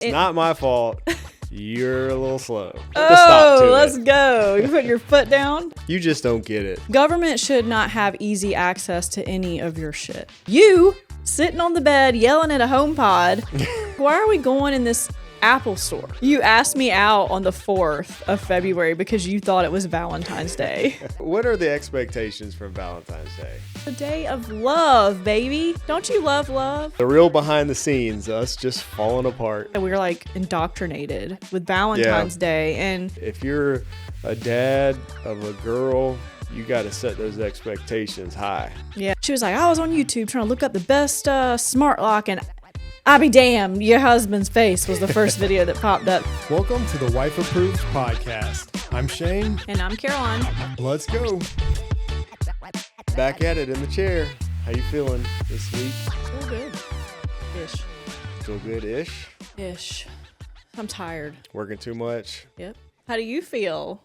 It's not my fault. You're a little slow. Let's go. You put your foot down. You just don't get it. Government should not have easy access to any of your shit. You sitting on the bed yelling at a HomePod. Why are we going in this Apple store? You asked me out on the 4th of February because you thought it was Valentine's Day. What are the expectations for Valentine's Day? The day of love, baby. Don't you love love? The real behind the scenes, us just falling apart. We were like indoctrinated with Valentine's Day. And if you're a dad of a girl, you got to set those expectations high. Yeah. She was like, I was on YouTube trying to look up the best smart lock, and I'll be damned, your husband's face was the first video that popped up. Welcome to the Wife Approved podcast. I'm Shane. And I'm Caroline. Let's go. Back at it in the chair. How you feeling this week? Still good. Ish. Still good-ish? Ish. I'm tired. Working too much? Yep. How do you feel?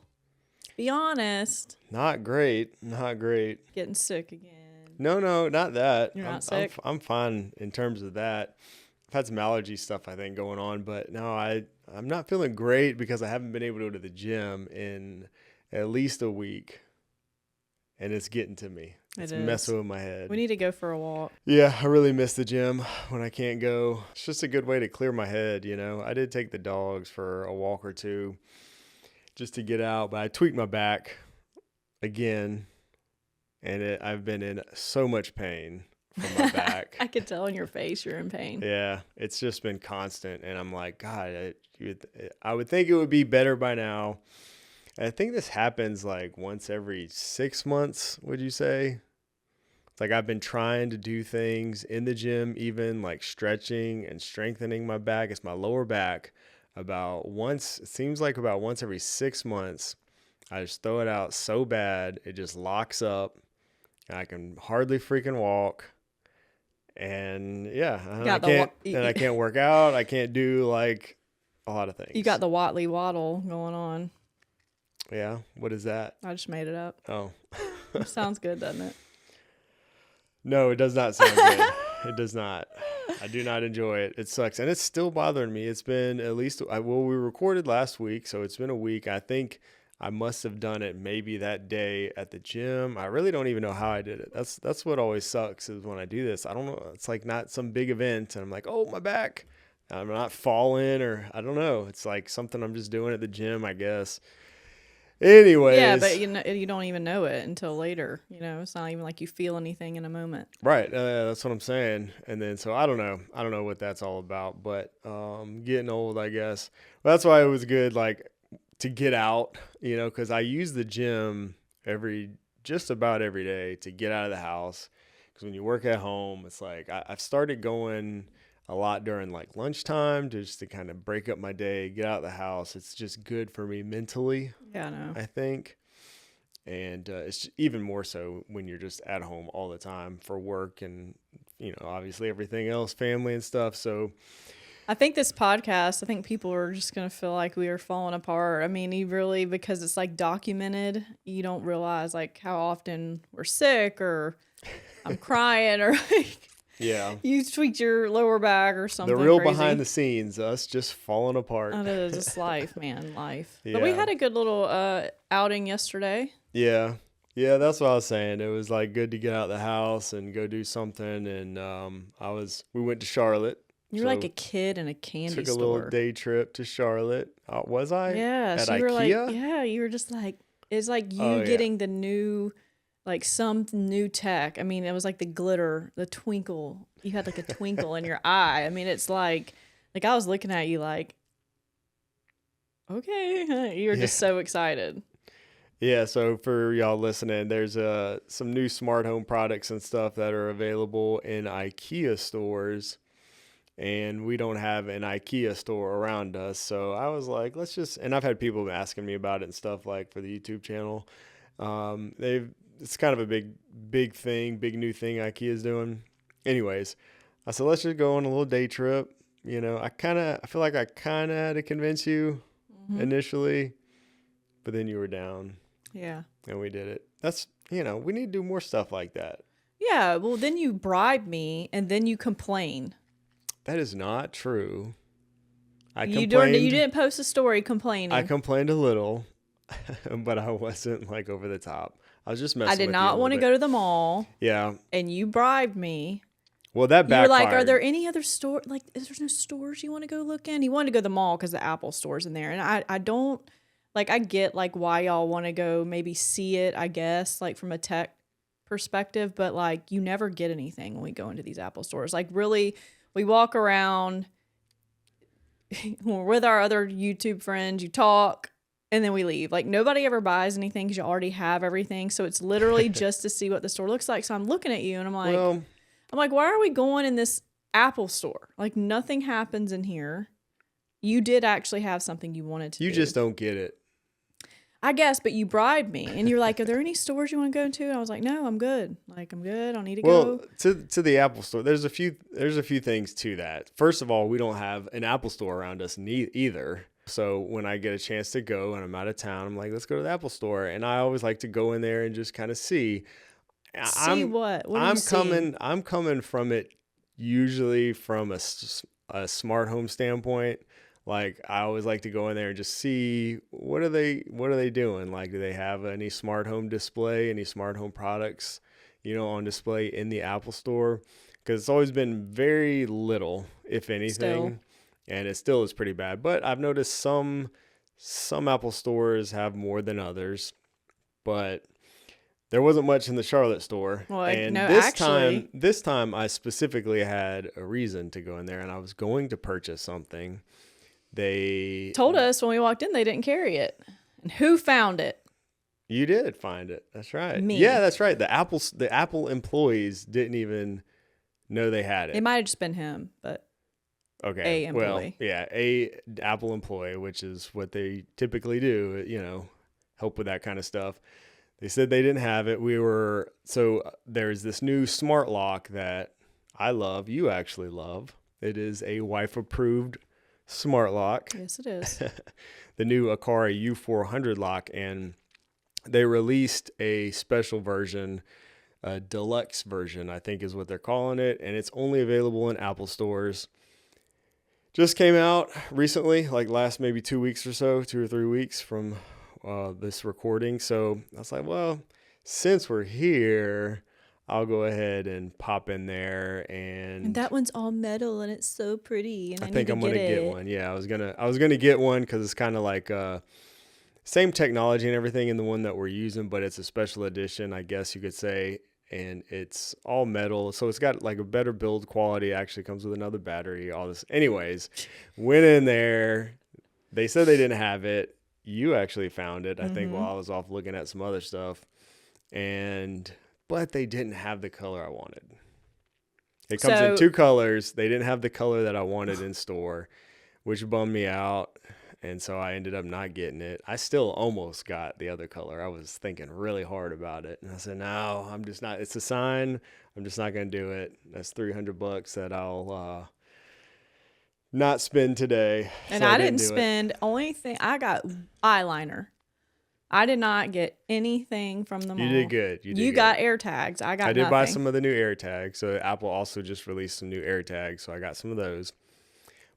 Be honest. Not great. Not great. Getting sick again. No, not that. You're not sick? I'm fine in terms of that. I've had some allergy stuff, I think, going on, but no, I'm not feeling great because I haven't been able to go to the gym in at least a week, and it's getting to me. It's messing with my head. We need to go for a walk. Yeah, I really miss the gym when I can't go. It's just a good way to clear my head, you know. I did take the dogs for a walk or two just to get out, but I tweaked my back again, and I've been in so much pain from my back. I could tell in your face you're in pain. Yeah, it's just been constant, and I'm like, God, I would think it would be better by now. And I think this happens like once every 6 months, would you say? It's like I've been trying to do things in the gym, even like stretching and strengthening my back. It's my lower back. It seems like about once every 6 months, I just throw it out so bad, it just locks up. I can hardly freaking walk. And yeah, I can't work out. I can't do like a lot of things. You got the Watley Waddle going on. Yeah. What is that? I just made it up. Oh. Sounds good, doesn't it? No, it does not sound good. It does not. I do not enjoy it. It sucks. And it's still bothering me. It's been at least, we recorded last week, so it's been a week. I think I must have done it maybe that day at the gym. I really don't even know how I did it. That's what always sucks is when I do this. I don't know. It's like not some big event, and I'm like, oh, my back. I'm not falling, or I don't know. It's like something I'm just doing at the gym, I guess. Anyways. Yeah, but you don't even know it until later. You know, it's not even like you feel anything in a moment. Right. That's what I'm saying. And then, so I don't know. I don't know what that's all about, but getting old, I guess. Well, that's why it was good, like, to get out, you know, because I use the gym just about every day to get out of the house. Because when you work at home, it's like I've started going a lot during like lunchtime just to kind of break up my day, get out of the house. It's just good for me mentally. Yeah, I know. I think. And it's even more so when you're just at home all the time for work and, you know, obviously everything else, family and stuff. So I think this podcast, people are just going to feel like we are falling apart. I mean, because it's like documented, you don't realize like how often we're sick or I'm crying or like, yeah, you tweaked your lower back or something. The real crazy. behind the scenes, us just falling apart. It is just life, man, life. Yeah. But we had a good little outing yesterday. Yeah, that's what I was saying. It was like good to get out of the house and go do something. And we went to Charlotte. You're like a kid in a candy store. Took a little day trip to Charlotte. Was I? Yeah. At so Ikea? You were just like, it's like you getting the new, like some new tech. I mean, it was like the glitter, the twinkle. You had like a twinkle in your eye. I mean, it's like I was looking at you like, okay. You were just so excited. Yeah, so for y'all listening, there's some new smart home products and stuff that are available in Ikea stores. And we don't have an Ikea store around us. So I was like, and I've had people asking me about it and stuff like for the YouTube channel. It's kind of a big new thing Ikea's doing. Anyways, I said, let's just go on a little day trip. You know, I feel like I kind of had to convince you initially, but then you were down. Yeah. And we did it. That's, we need to do more stuff like that. Yeah. Well, then you bribe me and then you complain. That is not true. You complained. didn't post a story complaining. I complained a little, but I wasn't like over the top. I was just messing I did with not want to go to the mall. Yeah. And you bribed me. Well, that You backfired. were like, are there any other store? Like, is there no stores you want to go look in? He wanted to go to the mall because the Apple Store's in there. And I don't, like, I get, like, why y'all want to go maybe see it, I guess, like, from a tech perspective. But, like, you never get anything when we go into these Apple Stores. Like, really, we walk around we're with our other YouTube friends, you talk, and then we leave. Like, nobody ever buys anything because you already have everything. So it's literally just to see what the store looks like. So I'm looking at you and I'm like, why are we going in this Apple Store? Like, nothing happens in here. You did actually have something you wanted to do. You just don't get it. I guess, but you bribed me. And you're like, are there any stores you want to go to? And I was like, no, I'm good. Like, I'm good. I don't need to go. Well, to the Apple Store, there's a few things to that. First of all, we don't have an Apple Store around us either. So when I get a chance to go and I'm out of town, I'm like, let's go to the Apple Store. And I always like to go in there and just kind of see. What? What are you seeing? I'm coming from it usually from a smart home standpoint. Like, I always like to go in there and just see what are they doing? Like, do they have any smart home display, any smart home products, on display in the Apple Store? Because it's always been very little, if anything, and it still is pretty bad. But I've noticed some Apple stores have more than others, but there wasn't much in the Charlotte store. Well, and no, this time I specifically had a reason to go in there, and I was going to purchase something. They told us when we walked in they didn't carry it. And who found it? You did find it. That's right. Me. Yeah, that's right. The Apple employees didn't even know they had it. It might have just been him, but okay. A employee. Well, yeah, a Apple employee, which is what they typically do, help with that kind of stuff. They said they didn't have it. So there's this new smart lock that I love. You actually love. It is a wife-approved smart lock. Yes, it is. The new Akara U400 lock, and they released a special version, a deluxe version, I think is what they're calling it, and it's only available in Apple stores. Just came out recently, like last maybe 2 weeks or so, 2 or 3 weeks from this recording. So I was like, well, since we're here, I'll go ahead and pop in there, and that one's all metal and it's so pretty. And I think I'm gonna get one. Yeah, I was gonna get one because it's kind of like same technology and everything in the one that we're using, but it's a special edition, I guess you could say, and it's all metal, so it's got like a better build quality. It actually comes with another battery. All this, anyways. Went in there. They said they didn't have it. You actually found it, I think, while I was off looking at some other stuff, but they didn't have the color I wanted. It comes in 2 colors. They didn't have the color that I wanted in store, which bummed me out. And so I ended up not getting it. I still almost got the other color. I was thinking really hard about it. And I said, no, I'm just not. It's a sign. I'm just not going to do it. That's $300 that I'll not spend today. And so I didn't spend. Only thing I got eyeliner. I did not get anything from the mall. You did good. You got air tags. I got I did nothing. buy some of the new air tags. So Apple also just released some new air tags. So I got some of those.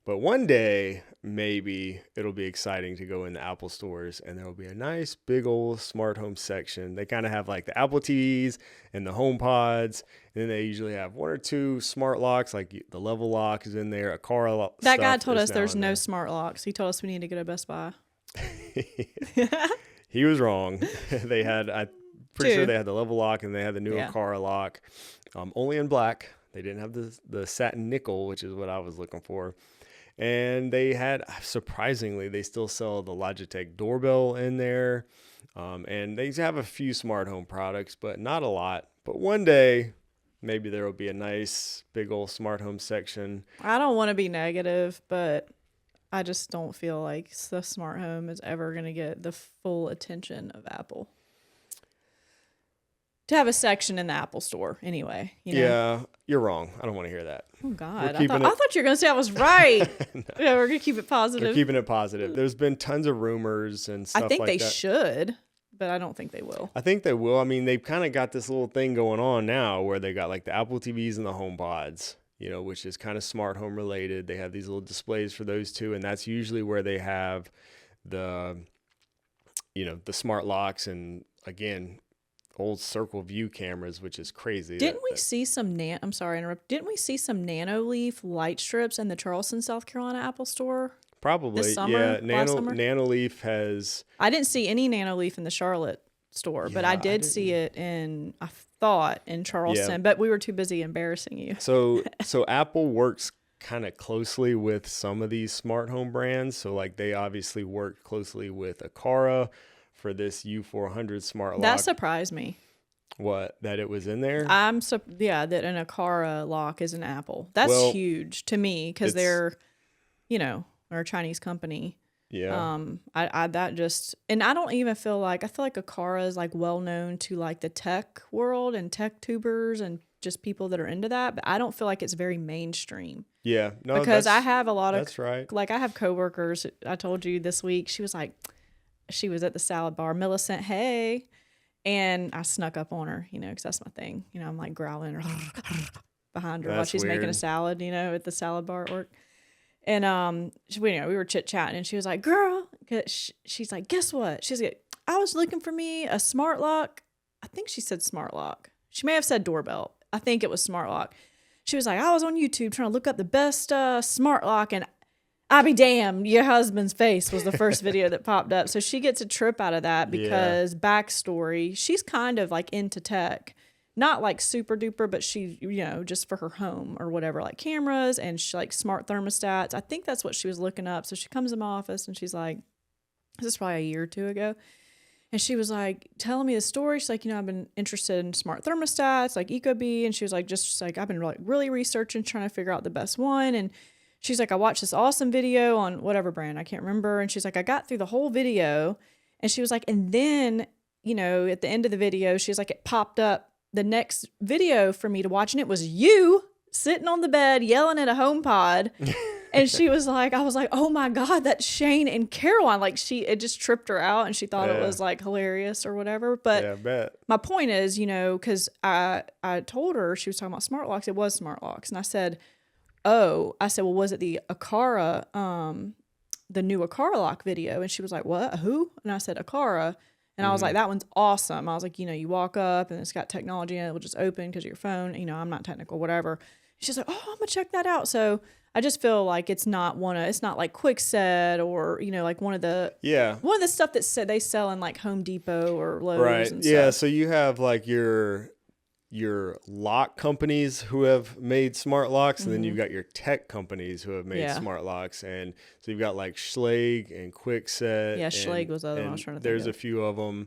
But one day, maybe it'll be exciting to go in the Apple stores and there will be a nice big old smart home section. They kind of have like the Apple TVs and the HomePods. And then they usually have 1 or 2 smart locks, like the level lock is in there, a car lock. That guy told us there's no smart locks. He told us we need to go to Best Buy. He was wrong. I'm pretty sure they had the level lock and they had the new Akara lock, only in black. They didn't have the satin nickel, which is what I was looking for. And they had, surprisingly, they still sell the Logitech doorbell in there. And they have a few smart home products, but not a lot. But one day, maybe there will be a nice big old smart home section. I don't want to be negative, but I just don't feel like the smart home is ever going to get the full attention of Apple. To have a section in the Apple store, anyway. Yeah, you're wrong. I don't want to hear that. Oh, God. I thought you were going to say I was right. No. Yeah, we're going to keep it positive. They're keeping it positive. There's been tons of rumors and stuff like that. I think they should, but I don't think they will. I think they will. I mean, they've kind of got this little thing going on now where they got like the Apple TVs and the HomePods. which is kind of smart home related. They have these little displays for those two, and that's usually where they have the, the smart locks and, again, old circle view cameras, which is crazy. Didn't we see some I'm sorry to interrupt. Didn't we see some Nanoleaf light strips in the Charleston, South Carolina Apple store? Probably, this summer, yeah. last summer? Nanoleaf has. I didn't see any Nanoleaf in the Charlotte store, but I did see it in Charleston, Yeah. but we were too busy embarrassing you. So Apple works kind of closely with some of these smart home brands. So like they obviously work closely with Akara for this U400 smart lock. That surprised me. What? That it was in there? that an Akara lock is an Apple. That's huge to me because they're, they're a Chinese company. Yeah. I don't even feel like, I feel like Akara is like well known to like the tech world and tech tubers and just people that are into that, but I don't feel like it's very mainstream. Yeah. No, because I have a lot of, that's right. Like I have coworkers. I told you this week, she was at the salad bar, Millicent, hey. And I snuck up on her, because that's my thing. I'm like growling behind her while she's making a salad, at the salad bar at work. And we were chit-chatting, and she was like, girl, she's like, guess what? She's like, I was looking for me a smart lock. I think she said smart lock. She may have said doorbell. I think it was smart lock. She was like, I was on YouTube trying to look up the best smart lock, and I be damned, your husband's face was the first video that popped up. So she gets a trip out of that because backstory, she's kind of like into tech, not like super duper, but she, just for her home or whatever, like cameras and like smart thermostats. I think that's what she was looking up. So she comes in my office and she's like, this is probably a year or two ago. And she was like telling me the story. She's like, I've been interested in smart thermostats, like Ecobee. And she was like, just like, I've been really researching, trying to figure out the best one. And she's like, I watched this awesome video on whatever brand, I can't remember. And she's like, I got through the whole video. And she was like, and then, at the end of the video, she's like, it popped up the next video for me to watch. And it was you sitting on the bed yelling at a HomePod. And she was like, I was like, oh my God, that's Shane and Caroline. Like it just tripped her out and she thought it was like hilarious or whatever. But I bet. My point is, because I told her, she was talking about smart locks. It was smart locks. And I said, well, was it the Akara, the new Akara lock video? And she was like, what? Who? And I said, Akara. And I was like, that one's awesome. I was like, you walk up and it's got technology in it. It'll just open because of your phone. I'm not technical, whatever. She's like, oh, I'm going to check that out. So I just feel like it's not like Kwikset or, like one of the stuff that they sell in like Home Depot or Lowe's. Right. And Yeah. stuff. So you have like your lock companies who have made smart locks, and then you've got your tech companies who have made smart locks. And so you've got like Schlage and Kwikset. Yeah, Schlage was the other one I was trying to think of. There's a few of them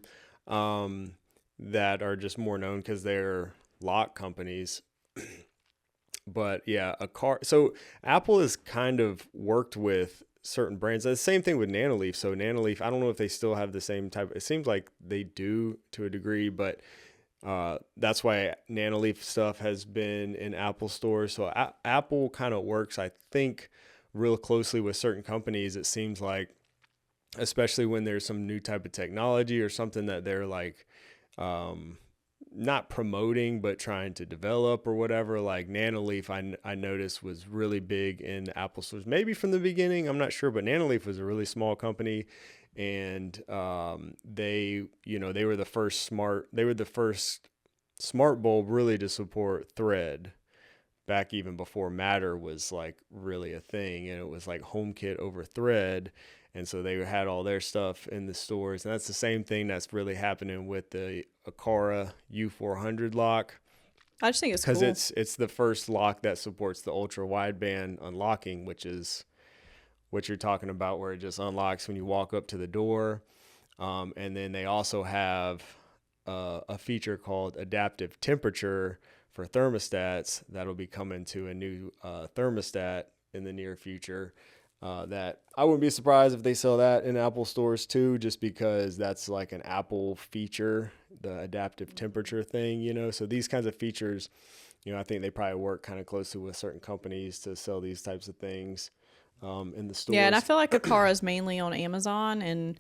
that are just more known because they're lock companies. But yeah, so Apple has kind of worked with certain brands. The same thing with Nanoleaf. So Nanoleaf, I don't know if they still have the same type. It seems like they do to a degree, but that's why Nanoleaf stuff has been in Apple stores. So Apple kind of works, I think, real closely with certain companies. It seems like, especially when there's some new type of technology or something that they're like, not promoting, but trying to develop or whatever. Like Nanoleaf, I noticed was really big in Apple stores, maybe from the beginning, I'm not sure, but Nanoleaf was a really small company. And they were the first smart bulb really to support Thread back even before Matter was like really a thing, and it was like HomeKit over Thread. And so they had all their stuff in the stores, and that's the same thing that's really happening with the Akara U400 lock. I just think it's cool because it's the first lock that supports the ultra wideband unlocking, which is what you're talking about, where it just unlocks when you walk up to the door. And then they also have a feature called adaptive temperature for thermostats that'll be coming to a new thermostat in the near future. That I wouldn't be surprised if they sell that in Apple stores too, just because that's like an Apple feature, the adaptive temperature thing, So these kinds of features, I think they probably work kind of closely with certain companies to sell these types of things in the stores. Yeah, and I feel like Akara is mainly on Amazon, and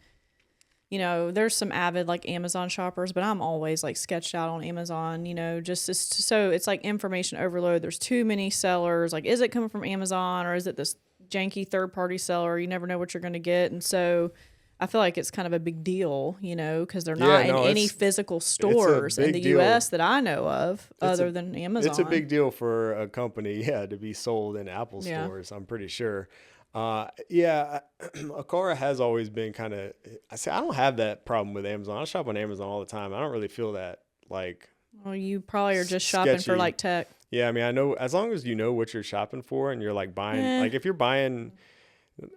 you know, there's some avid like Amazon shoppers, but I'm always like sketched out on Amazon, you know, so it's like information overload. There's too many sellers. Like, is it coming from Amazon or is it this janky third party seller? You never know what you're going to get. And so I feel like it's kind of a big deal, you know, because they're not in any physical stores in the US that I know of other than Amazon. It's a big deal for a company, to be sold in Apple stores, I'm pretty sure. Akara has always been kind of, I don't have that problem with Amazon. I shop on Amazon all the time. I don't really feel that like. Well, you probably are just shopping for like tech. Yeah. I mean, I know as long as you know what you're shopping for and you're like buying, like if you're buying,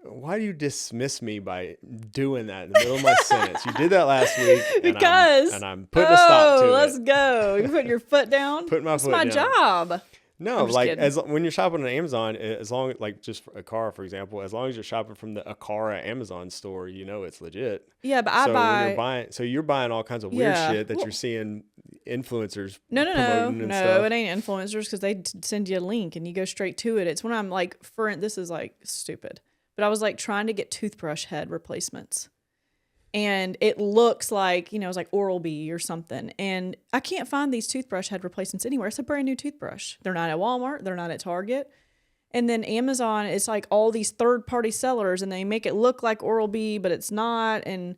why do you dismiss me by doing that in the middle of my sentence? You did that last week. And I'm putting a stop to it. Let's go. You putting your foot down? Putting my foot down. That's my job. No, like when you're shopping on Amazon, as long as like just for Akara, for example, as long as you're shopping from the Akara Amazon store, you know it's legit. Yeah, but you're buying all kinds of weird shit that you're seeing influencers. No, it ain't influencers because they send you a link and you go straight to it. It's when I'm like, this is like stupid, but I was like trying to get toothbrush head replacements. And it looks like, you know, it's like Oral-B or something. And I can't find these toothbrush head replacements anywhere. It's a brand new toothbrush. They're not at Walmart. They're not at Target. And then Amazon, it's like all these third-party sellers, and they make it look like Oral-B, but it's not. And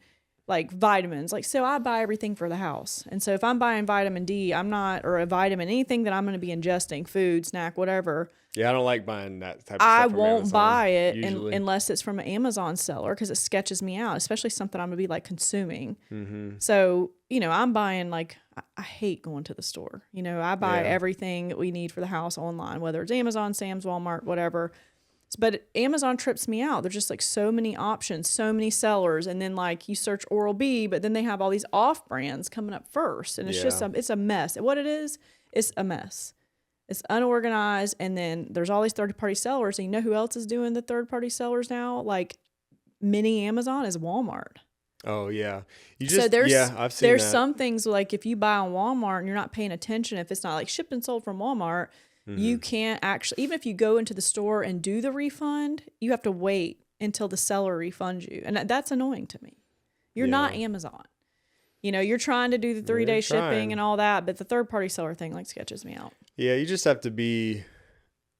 like vitamins. Like, so I buy everything for the house. And so if I'm buying vitamin D, or a vitamin, anything that I'm going to be ingesting, food, snack, whatever. Yeah, I don't like buying that type of stuff. I won't buy it unless it's from an Amazon seller because it sketches me out, especially something I'm going to be like consuming. Mm-hmm. So, you know, I'm buying like, I hate going to the store. You know, I buy everything that we need for the house online, whether it's Amazon, Sam's, Walmart, whatever. But Amazon trips me out. There's just like so many options, so many sellers. And then like you search Oral-B, but then they have all these off brands coming up first. And it's just, it's a mess. And what it is, it's a mess. It's unorganized. And then there's all these third-party sellers. And you know who else is doing the third-party sellers now? Like mini Amazon is Walmart. Oh, yeah. I've seen there's some things like if you buy on Walmart and you're not paying attention, if it's not like shipped and sold from Walmart, you can't actually, even if you go into the store and do the refund, you have to wait until the seller refunds you. And that's annoying to me. You're not Amazon. You know, you're trying to do the 3-day shipping and all that, but the third-party seller thing like sketches me out. Yeah, you just have to be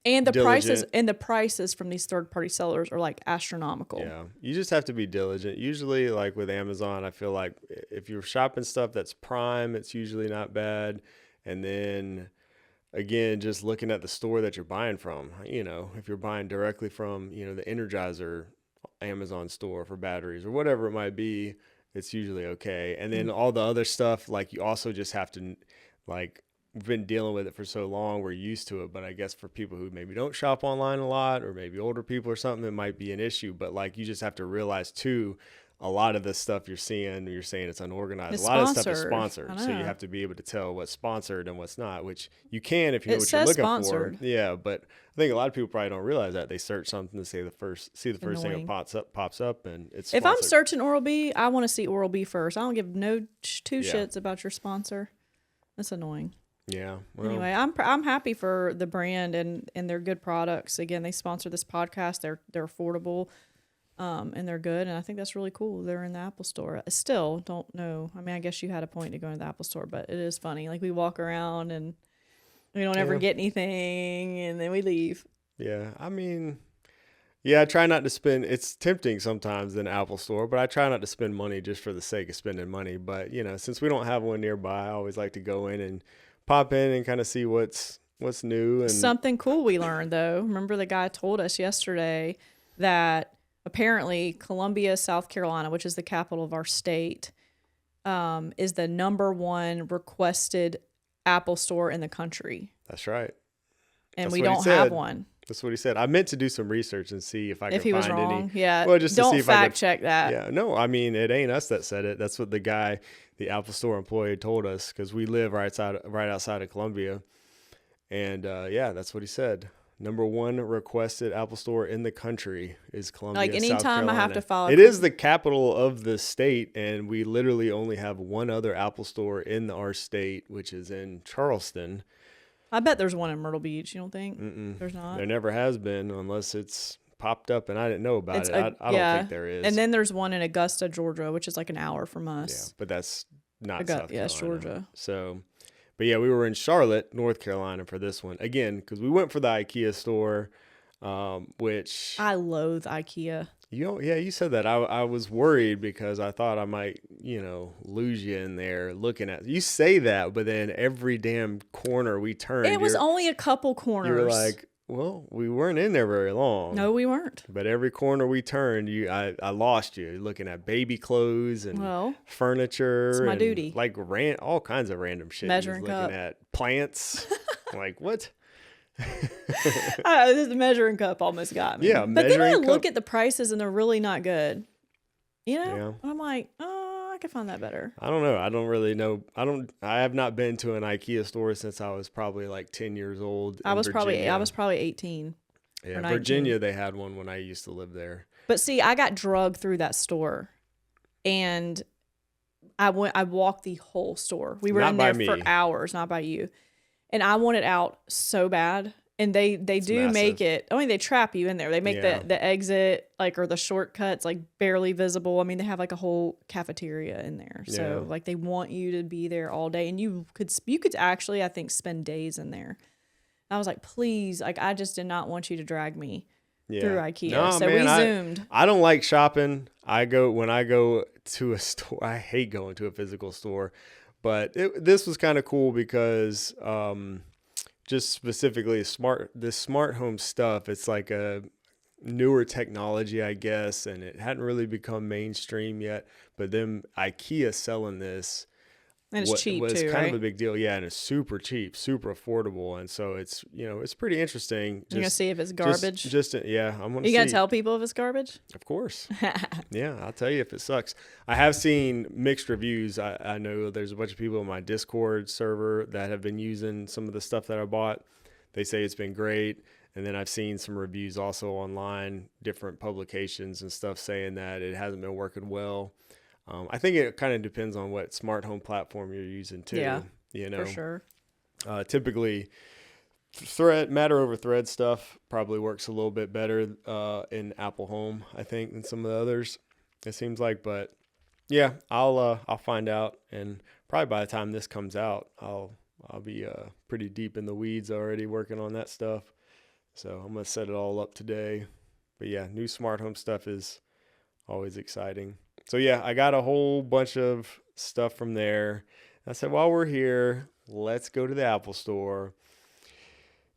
And the diligent. prices from these third-party sellers are like astronomical. Yeah, you just have to be diligent. Usually, like with Amazon, I feel like if you're shopping stuff that's Prime, it's usually not bad. And then again, just looking at the store that you're buying from, you know, if you're buying directly from, you know, the Energizer Amazon store for batteries or whatever it might be, it's usually okay. And then all the other stuff, like you also just have to, like, we've been dealing with it for so long, we're used to it. But I guess for people who maybe don't shop online a lot, or maybe older people or something, it might be an issue. But like, you just have to realize too, a lot of the stuff you're saying it's unorganized. It's a lot sponsored. of stuff is sponsored. So you have to be able to tell what's sponsored and what's not, which you can if you know what you're looking sponsored. for. Yeah, but I think a lot of people probably don't realize that. They search something to see the first thing that pops up and it's sponsored. If I'm searching Oral-B, I want to see Oral-B first. I don't give no two shits about your sponsor. That's annoying. Yeah. Well, anyway, I'm happy for the brand and they're good products. Again, they sponsor this podcast. They're affordable. And they're good, and I think that's really cool. They're in the Apple Store. I still don't know. I mean, I guess you had a point to go into the Apple Store, but it is funny. Like, we walk around, and we don't ever get anything, and then we leave. Yeah, I mean, I try not to spend. It's tempting sometimes in the Apple Store, but I try not to spend money just for the sake of spending money. But, you know, since we don't have one nearby, I always like to go in and pop in and kind of see what's new. And something cool we learned, though. Remember the guy told us yesterday that apparently, Columbia, South Carolina, which is the capital of our state, is the #1 requested Apple store in the country. That's right. And we don't have one. That's what he said. I meant to do some research and see if I could find any. If he was wrong, yeah. Well, just don't to see if fact check that. Yeah, no, I mean, it ain't us that said it. That's what the Apple Store employee told us, because we live right outside of Columbia. And that's what he said. #1 requested Apple Store in the country is Columbia, like anytime South Carolina. I have to follow. It is the capital of the state, and we literally only have one other Apple Store in our state, which is in Charleston. I bet there's one in Myrtle Beach. You don't think? There's not? There never has been, unless it's popped up and I didn't know about It's it. a- I don't think there is. And then there's one in Augusta, Georgia, which is like an hour from yeah, us. but that's not Augusta, South yeah, it's Carolina. Georgia. So, but yeah, we were in Charlotte, North Carolina for this one again because we went for the IKEA store, which I loathe IKEA. you said that. I was worried because I thought I might lose you in there looking at. You say that, but then every damn corner we turned, It was only a couple corners. you were like, well, we weren't in there very long. No, we weren't. But every corner we turned, I lost you. You're looking at baby clothes and furniture. It's my and duty. Like all kinds of random shit. Measuring looking cup. at plants. Like what? The measuring cup almost got me. Yeah, but then I measuring look cup. at the prices and they're really not good. Yeah. And I'm like, oh, I could find that better. I don't know. I don't really know. I have not been to an IKEA store since I was probably like 10 years old. I was probably 18. Yeah, or 19. Virginia, they had one when I used to live there. But see, I got drugged through that store, and I walked the whole store. We were Not in by there for me. hours, not by you. And I wanted out so bad. And they do massive. make it. I mean, they trap you in there. They make Yeah. the exit or the shortcuts barely visible. I mean, they have a whole cafeteria in there. So Yeah. they want you to be there all day, and you could actually, I think, spend days in there. I was like, please, I just did not want you to drag me through IKEA. No, so man, we zoomed. I don't like shopping. When I go to a store, I hate going to a physical store. But this was kind of cool because just specifically this smart home stuff, it's like a newer technology, I guess, and it hadn't really become mainstream yet. But then IKEA selling this. And it's cheap was too, kind right? of a big deal. Yeah, and it's super cheap, super affordable. And so it's pretty interesting. You're going to see if it's garbage? Yeah, I'm going to see. You going to tell people if it's garbage? Of course. Yeah, I'll tell you if it sucks. I have seen mixed reviews. I know there's a bunch of people in my Discord server that have been using some of the stuff that I bought. They say it's been great. And then I've seen some reviews also online, different publications and stuff saying that it hasn't been working well. I think it kind of depends on what smart home platform you're using too. Yeah, for sure. Typically, matter over thread stuff probably works a little bit better in Apple Home, I think, than some of the others. It seems like, but yeah, I'll find out, and probably by the time this comes out, I'll be pretty deep in the weeds already working on that stuff. So I'm gonna set it all up today. But yeah, new smart home stuff is always exciting. So yeah, I got a whole bunch of stuff from there. I said, while we're here, let's go to the Apple Store.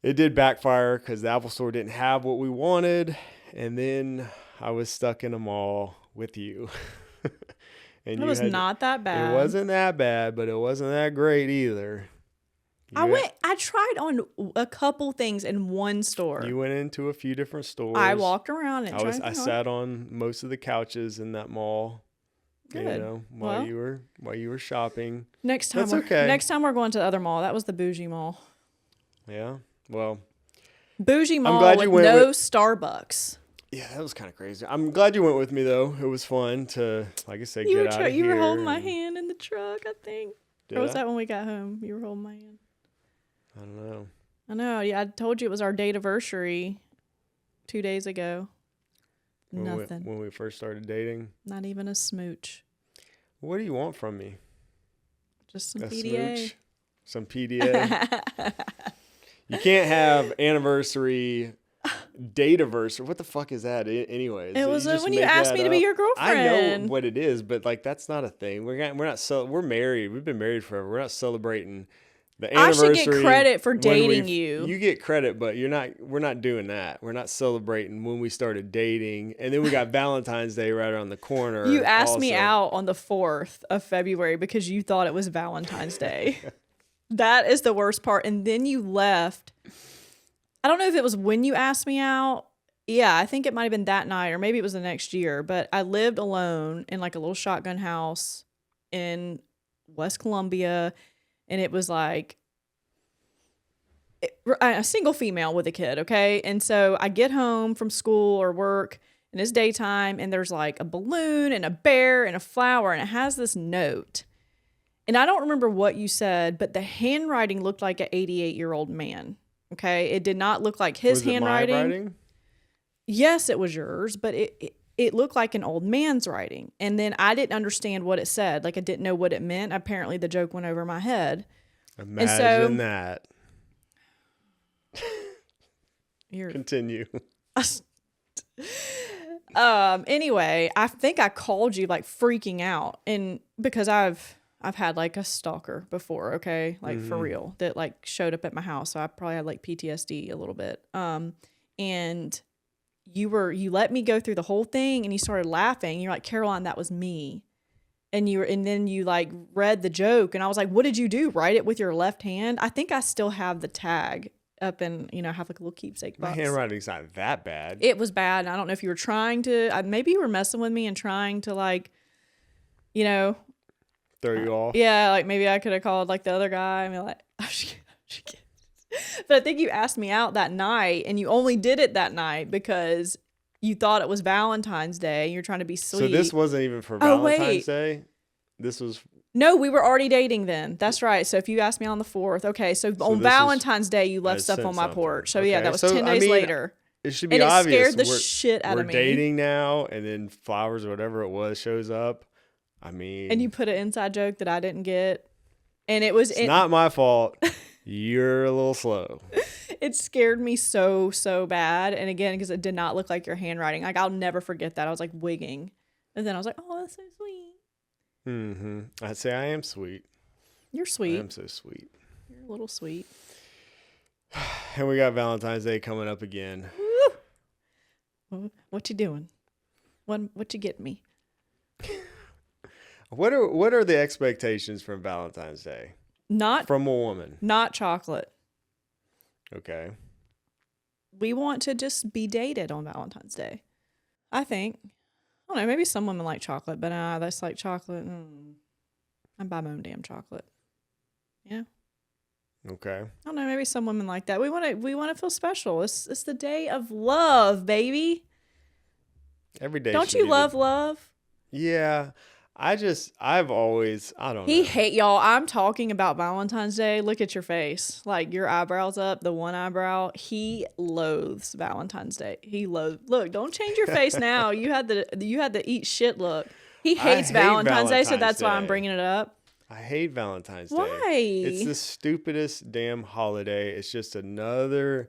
It did backfire because the Apple Store didn't have what we wanted. And then I was stuck in a mall with you. And It was not that bad. It wasn't that bad, but it wasn't that great either. I tried on a couple things in one store. You went into a few different stores. I walked around and I sat on most of the couches in that mall. Good. While you were shopping. Next time we're going to the other mall. That was the bougie mall. Yeah. Well, bougie mall glad with you went no Starbucks. Yeah, that was kind of crazy. I'm glad you went with me though. It was fun to, like I said, get out of here. You were holding my hand in the truck, I think. Did Or was I? that when we got home? You were holding my hand. I don't know. I know. Yeah, I told you it was our date anniversary 2 days ago. Nothing. When we first started dating. Not even a smooch. What do you want from me? Just some A PDA. smooch? Some PDA? You can't have anniversary, date-iversary. What the fuck is that anyways? It was just when you make asked that me to be up? your girlfriend. I know what it is, but like that's not a thing. We're married. We've been married forever. We're not celebrating the I anniversary. should get credit for when dating you. You get credit, but we're not doing that. We're not celebrating when we started dating. And then we got Valentine's Day right around the corner. You asked me also. out on the 4th of February because you thought it was Valentine's Day. That is the worst part. And then you left. I don't know if it was when you asked me out. Yeah, I think it might have been that night or maybe it was the next year. But I lived alone in like a little shotgun house in West Columbia. And it was like a single female with a kid, okay? And so I get home from school or work, and it's daytime, and there's like a balloon and a bear and a flower, and it has this note. And I don't remember what you said, but the handwriting looked like an 88-year-old man, okay? It did not look like his Was it my handwriting. writing? yes, it was yours, but it looked like an old man's writing. And then I didn't understand what it said. Like I didn't know what it meant. Apparently the joke went over my head. Imagine that. You're Continue. Anyway, I think I called you like freaking out, and because I've had like a stalker before, okay, like for real, that like showed up at my house, so I probably had like PTSD a little bit. And you let me go through the whole thing, and you started laughing. You're like, Caroline, that was me. And then you like read the joke, and I was like, what did you do? Write it with your left hand? I think I still have the tag up, and have like a little keepsake box. My handwriting's not that bad. It was bad. And I don't know if you were trying to, maybe you were messing with me and trying to like, throw you off. Yeah, like maybe I could have called like the other guy and be like, but I think you asked me out that night, and you only did it that night because you thought it was Valentine's Day and you're trying to be sweet. So this wasn't even for Valentine's Day? This was... No, we were already dating then. That's right. So if you asked me on the 4th, okay. So on Valentine's Day, you left stuff on my porch. So yeah, that was 10 days later. It should be and obvious. It scared the shit out of me. We're dating now, and then flowers or whatever it was shows up. I mean... And you put an inside joke that I didn't get. And it was... It's not my fault. You're a little slow. It scared me so, so bad. And again, because it did not look like your handwriting. Like, I'll never forget that. I was like wigging. And then I was like, oh, that's so sweet. Mm-hmm. I'd say I am sweet. You're sweet. I am so sweet. You're a little sweet. And we got Valentine's Day coming up again. Woo. What you doing? What you getting me? What are the expectations from Valentine's Day? Not from a woman. Not chocolate. Okay. We want to just be dated on Valentine's Day. I think. I don't know. Maybe some women like chocolate, but that's like chocolate. I buy my own damn chocolate. Yeah. Okay. I don't know. Maybe some women like that. We want to feel special. It's the day of love, baby. Every day. Don't you love love? Yeah. I've always, I don't know. He hate y'all. I'm talking about Valentine's Day. Look at your face. Like your eyebrows up, the one eyebrow. He loathes Valentine's Day. Look, don't change your face now. You had the eat shit look. He hates Valentine's Day, so that's why I'm bringing it up. I hate Valentine's Day. Why? It's the stupidest damn holiday. It's just another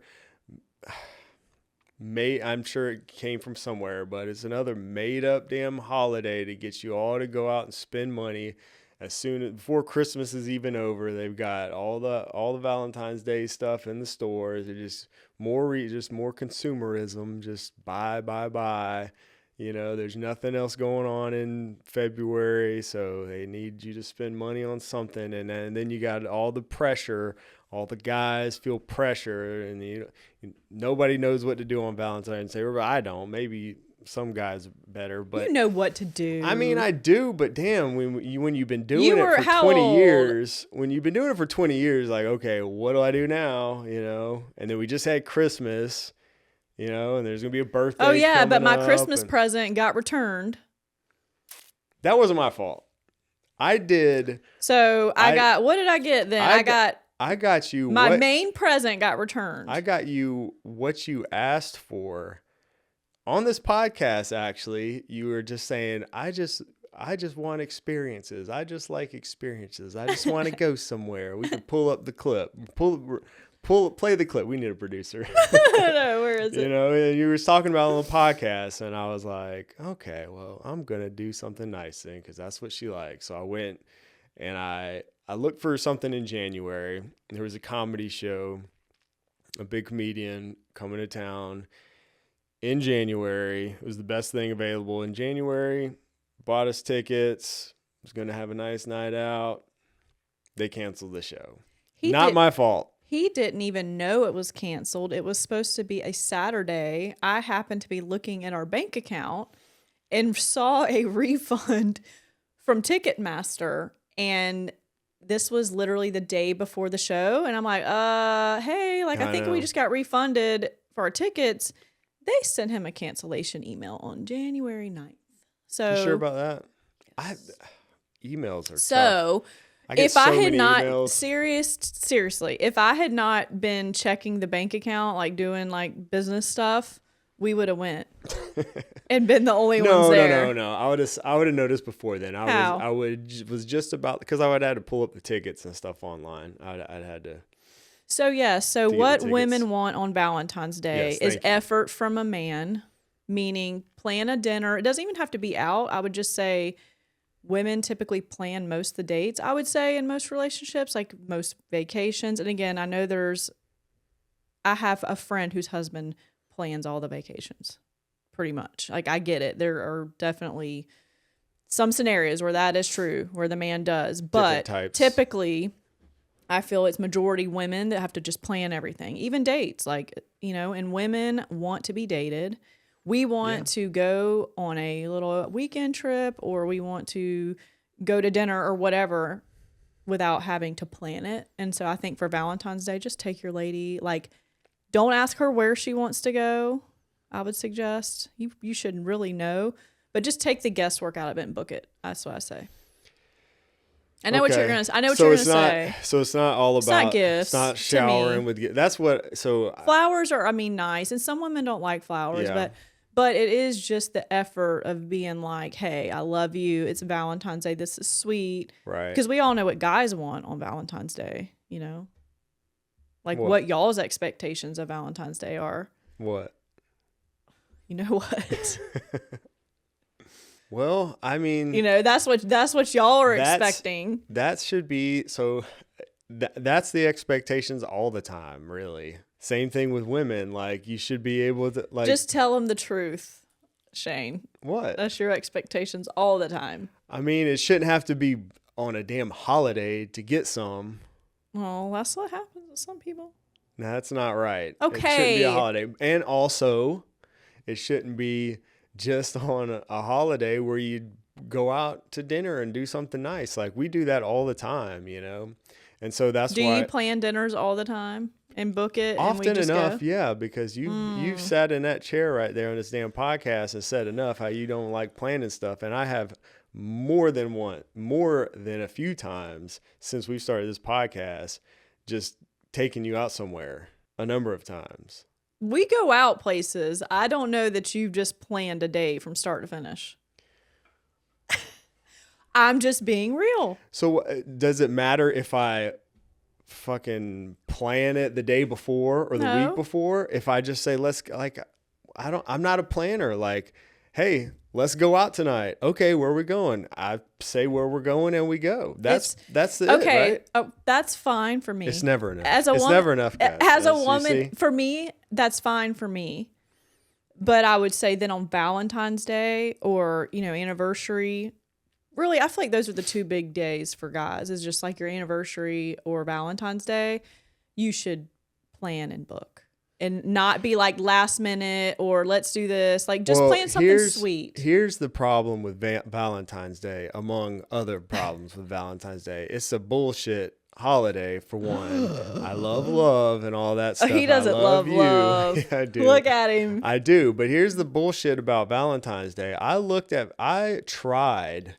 I'm sure it came from somewhere, but it's another made up damn holiday to get you all to go out and spend money before Christmas is even over. They've got all the Valentine's Day stuff in the stores. They're just more consumerism, just buy. There's nothing else going on in February, so they need you to spend money on something. And then you got all the pressure. All the guys feel pressure, and nobody knows what to do on Valentine's Day. I don't. Maybe some guys better, but you know what to do. I mean, I do, but damn, when you've been doing it for 20 years, like, okay, what do I do now? And then we just had Christmas, and there's gonna be a birthday. Oh yeah, but my Christmas present got returned. That wasn't my fault. I did. So what did I get then? I got you. My main present got returned. I got you what you asked for on this podcast. Actually, you were just saying, I just want experiences. I just like experiences. I just want to go somewhere. We can pull up the clip. Play the clip. We need a producer. No, where is it? And you were talking about it on the podcast, and I was like, okay, well, I'm gonna do something nice then, because that's what she likes. So I went and I looked for something in January. There was a comedy show, a big comedian coming to town in January. It was the best thing available in January. Bought us tickets. Was going to have a nice night out. They canceled the show. Not my fault. He didn't even know it was canceled. It was supposed to be a Saturday. I happened to be looking at our bank account and saw a refund from Ticketmaster, and this was literally the day before the show. And I'm like, hey, I think we just got refunded for our tickets. They sent him a cancellation email on January 9th. So you sure about that? Emails are so tough. If I had not seriously, if I had not been checking the bank account, like doing like business stuff, we would have went and been the only No, ones there. no. I would have noticed before then. How? I was just about, because I would have had to pull up the tickets and stuff online. I'd had to. So yeah, so To get what the tickets. women want on Valentine's Day Yes, is thank you. effort from a man, meaning plan a dinner. It doesn't even have to be out. I would just say women typically plan most of the dates, I would say, in most relationships, like most vacations. And again, I know I have a friend whose husband plans all the vacations pretty much. Like, I get it. There are definitely some scenarios where that is true, where the man does. But types. typically, I feel it's majority women that have to just plan everything, even dates. Like, and women want to be dated. We want to go on a little weekend trip, or we want to go to dinner or whatever without having to plan it. And so I think for Valentine's Day, just take your lady, like, don't ask her where she wants to go. I would suggest you shouldn't really know, but just take the guesswork out of it and book it. That's what I say. I know what you're gonna. I know what you're gonna say. So it's not all about. It's not gifts. It's not showering with gifts. That's what. So flowers are, nice, and some women don't like flowers, but it is just the effort of being like, hey, I love you. It's Valentine's Day. This is sweet, right? Because we all know what guys want on Valentine's Day. Like what y'all's expectations of Valentine's Day are. What? You know what? Well, I mean, that's what y'all are expecting. That should be so. That's the expectations all the time, really. Same thing with women. Like, you should be able to, like, just tell them the truth, Shane. What? That's your expectations all the time. I mean, it shouldn't have to be on a damn holiday to get some. Well, that's what happens with some people. No, that's not right. Okay. It shouldn't be a holiday, and also, it shouldn't be just on a holiday where you go out to dinner and do something nice. Like, we do that all the time, and so that's why. Do you plan dinners all the time and book it? Often and we just enough, go? yeah, because you've sat in that chair right there on this damn podcast and said enough how you don't like planning stuff, and I have more than a few times since we started this podcast, just taking you out somewhere a number of times. We go out places. I don't know that you've just planned a day from start to finish. I'm just being real. So does it matter if I fucking plan it the day before or the week before? If I just say, I'm not a planner. Like, hey, let's go out tonight. Okay, where are we going? I say where we're going and we go. That's it, right? That's fine for me. It's never enough. It's never enough, guys. As a woman, for me, that's fine for me. But I would say then on Valentine's Day or, anniversary, really, I feel like those are the two big days for guys. It's just like your anniversary or Valentine's Day. You should plan and book. And not be like last minute or let's do this. Like, just plan something sweet. Here's the problem with Valentine's Day, among other problems with Valentine's Day. It's a bullshit holiday, for one. I love and all that stuff. He doesn't love you. love. Yeah, I do. Look at him. I do. But here's the bullshit about Valentine's Day. I tried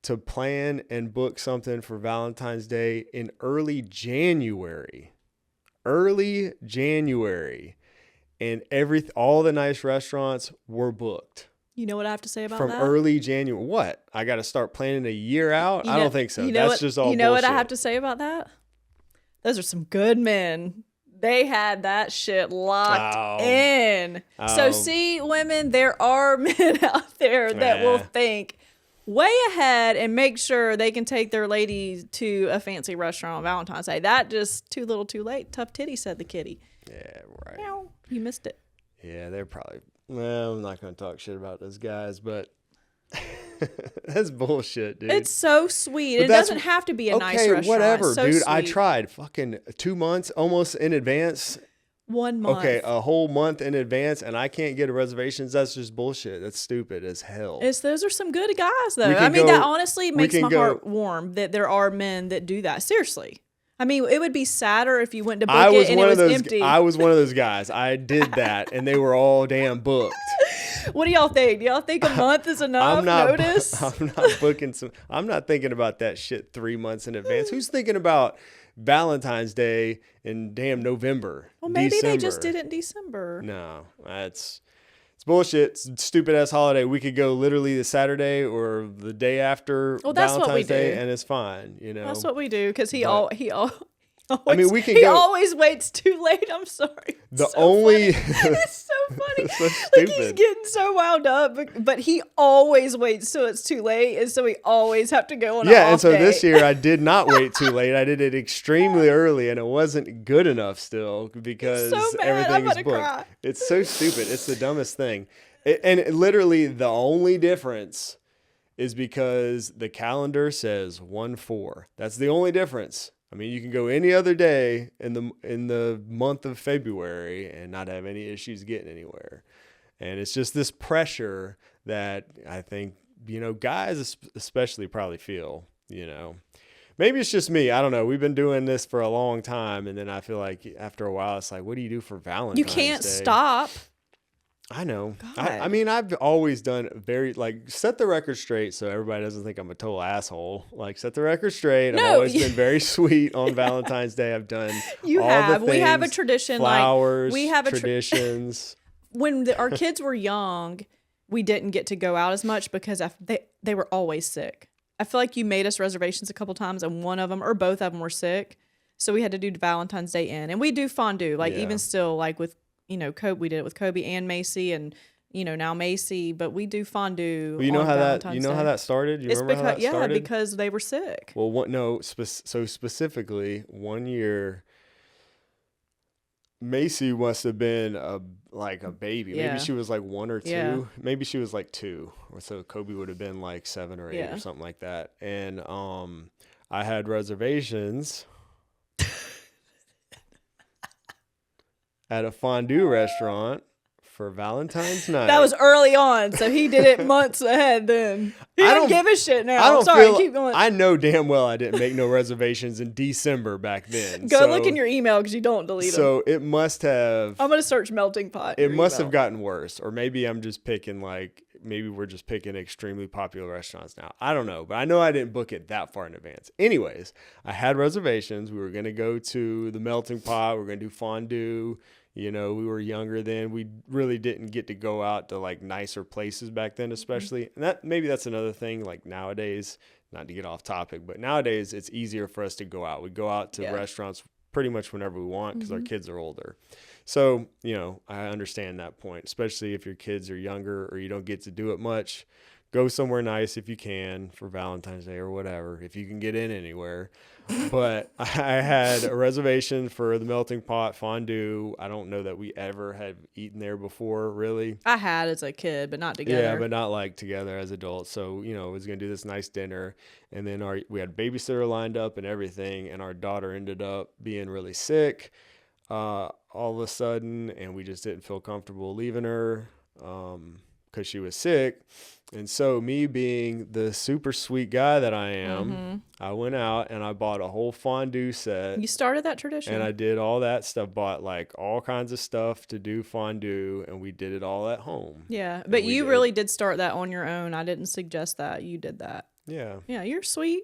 to plan and book something for Valentine's Day in early January, and all the nice restaurants were booked. You know what I have to say about from that? early January. What? I got to start planning a year out? I don't think so. That's just all bullshit. You know what I have to say about that? Those are some good men. They had that shit locked in. So see, women, there are men out there that will think way ahead and make sure they can take their ladies to a fancy restaurant on Valentine's Day. That just too little too late. Tough titty, said the kitty. Yeah, right. Meow. You missed it. Yeah, they're probably... Well, I'm not going to talk shit about those guys, but that's bullshit, dude. It's so sweet. It doesn't have to be a nice restaurant. Whatever, so dude. sweet. I tried fucking 2 months almost in advance. 1 month. Okay, a whole month in advance, and I can't get reservations. That's just bullshit. That's stupid as hell. Those are some good guys, though. That honestly makes my heart warm that there are men that do that. Seriously. I mean, it would be sadder if you went to book it and it was empty. I was one of those guys. I did that, and they were all damn booked. What do y'all think? Do y'all think a month is enough notice? I'm not booking I'm not thinking about that shit 3 months in advance. Who's thinking about Valentine's Day in damn November? Well, maybe December? they just did it in December. No, that's... It's bullshit. It's a stupid ass holiday. We could go literally the Saturday or the day after that's what we Valentine's Day, do. and it's fine. You know, That's what we do because I mean, we can he go. always waits too late. I'm sorry. The only It's so funny. It's so Like he's stupid. getting so wound up, but he always waits till it's too late, and so we always have to go on. Yeah, an and off so day. this year I did not wait too late. I did it extremely early, and it wasn't good enough still because so mad. everything I'm is gonna booked. cry. It's so stupid. It's the dumbest thing. And literally the only difference is because the calendar says 1/4. That's the only difference. I mean, you can go any other day in the month of February and not have any issues getting anywhere. And it's just this pressure that I think, guys especially probably feel, Maybe it's just me. I don't know. We've been doing this for a long time. And then I feel like after a while, it's like, what do you do for Valentine's You can't Day? stop. I know. God. I mean, I've always done set the record straight so everybody doesn't think I'm a total asshole. Like, set the record straight. No, I've always been very sweet on Valentine's Day. I've done You all have. the We have a things, tradition. flowers, we have a traditions. when our kids were young, we didn't get to go out as much because they were always sick. I feel like you made us reservations a couple times, and one of them or both of them were sick, so we had to do Valentine's Day in, and we do fondue. Like even still, like with Kobe, we did it with Kobe and Macy, and now Macy, but we do fondue. Well, you know on how Valentine's how Day. that started? You It's remember how that started? because they were sick. Well, so specifically, one year, Macy must have been a baby. Yeah. Maybe she was like 1 or 2. Yeah. Maybe she was like 2, or so Kobe would have been like 7 or 8 Yeah. or something like that. And I had reservations at a fondue restaurant for Valentine's night. That was early on, so he did it months ahead then. He I don't don't- give a shit now. I don't Sorry, feel. keep going. I know damn well I didn't make no reservations in December back then. Go so, look in your email because you don't delete them. So it must have. I'm going to search melting pot. It must have gotten worse, or maybe I'm just picking maybe we're just picking extremely popular restaurants now. I don't know, but I know I didn't book it that far in advance. Anyways, I had reservations. We were going to go to the melting pot. We were going to do fondue. We were younger then. We really didn't get to go out to like nicer places back then, especially. And maybe that's another thing. Like nowadays, not to get off topic, but nowadays it's easier for us to go out. We go out to restaurants pretty much whenever we want because our kids are older. So, I understand that point, especially if your kids are younger or you don't get to do it much. Go somewhere nice if you can for Valentine's Day or whatever, if you can get in anywhere. But I had a reservation for the melting pot fondue. I don't know that we ever had eaten there before, really. I had as a kid, but not together. Yeah, but not like together as adults. So, was going to do this nice dinner. And then we had a babysitter lined up and everything. And our daughter ended up being really sick all of a sudden. And we just didn't feel comfortable leaving her because she was sick. And so me being the super sweet guy that I am, I went out and I bought a whole fondue set. You started that tradition. And I did all that stuff, bought like all kinds of stuff to do fondue, and we did it all at home. Yeah, but you really did start that on your own. I didn't suggest that. You did that. Yeah. Yeah, you're sweet.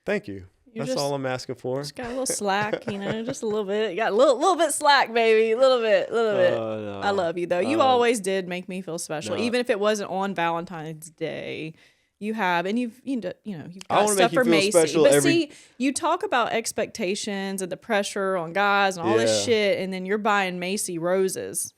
Thank you. You're That's all I'm asking for. Just got a little slack, just a little bit. You got a little bit slack, baby. A little bit. No. I love you though. You always did make me feel special, No. even if it wasn't on Valentine's Day. You have, and you've I got wanna stuff make you for feel Macy. special But every- see, you talk about expectations and the pressure on guys and all this Yeah. shit, and then you're buying Macy roses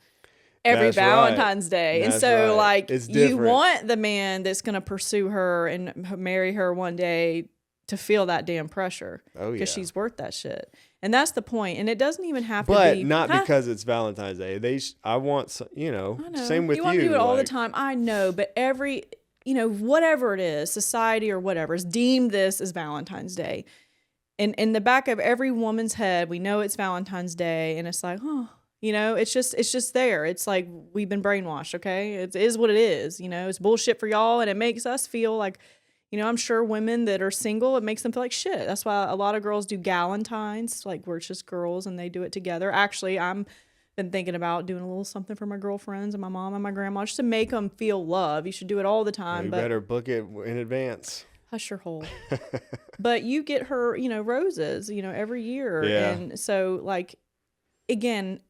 every That's right. Valentine's Day. And That's so, right. like, It's you different. want the man that's going to pursue her and marry her one day to feel that damn pressure. Oh, yeah. Because she's worth that shit. And that's the point. And it doesn't even have to But be. not Huh? because it's Valentine's Day. I want, I know. same with you. You want to do it all the like- time. I know. But every, whatever it is, society or whatever, is deemed this as Valentine's Day. And in the back of every woman's head, we know it's Valentine's Day. And it's like, it's just there. It's like we've been brainwashed, okay? It is what it is. It's bullshit for y'all. And it makes us feel like, I'm sure women that are single, it makes them feel like shit. That's why a lot of girls do galentines, like where it's just girls and they do it together. Actually, I'm been thinking about doing a little something for my girlfriends and my mom and my grandma just to make them feel love. You should do it all the time. You but better book it in advance. hush your hole. But you get her, roses, every year. Yeah. And so, like, again,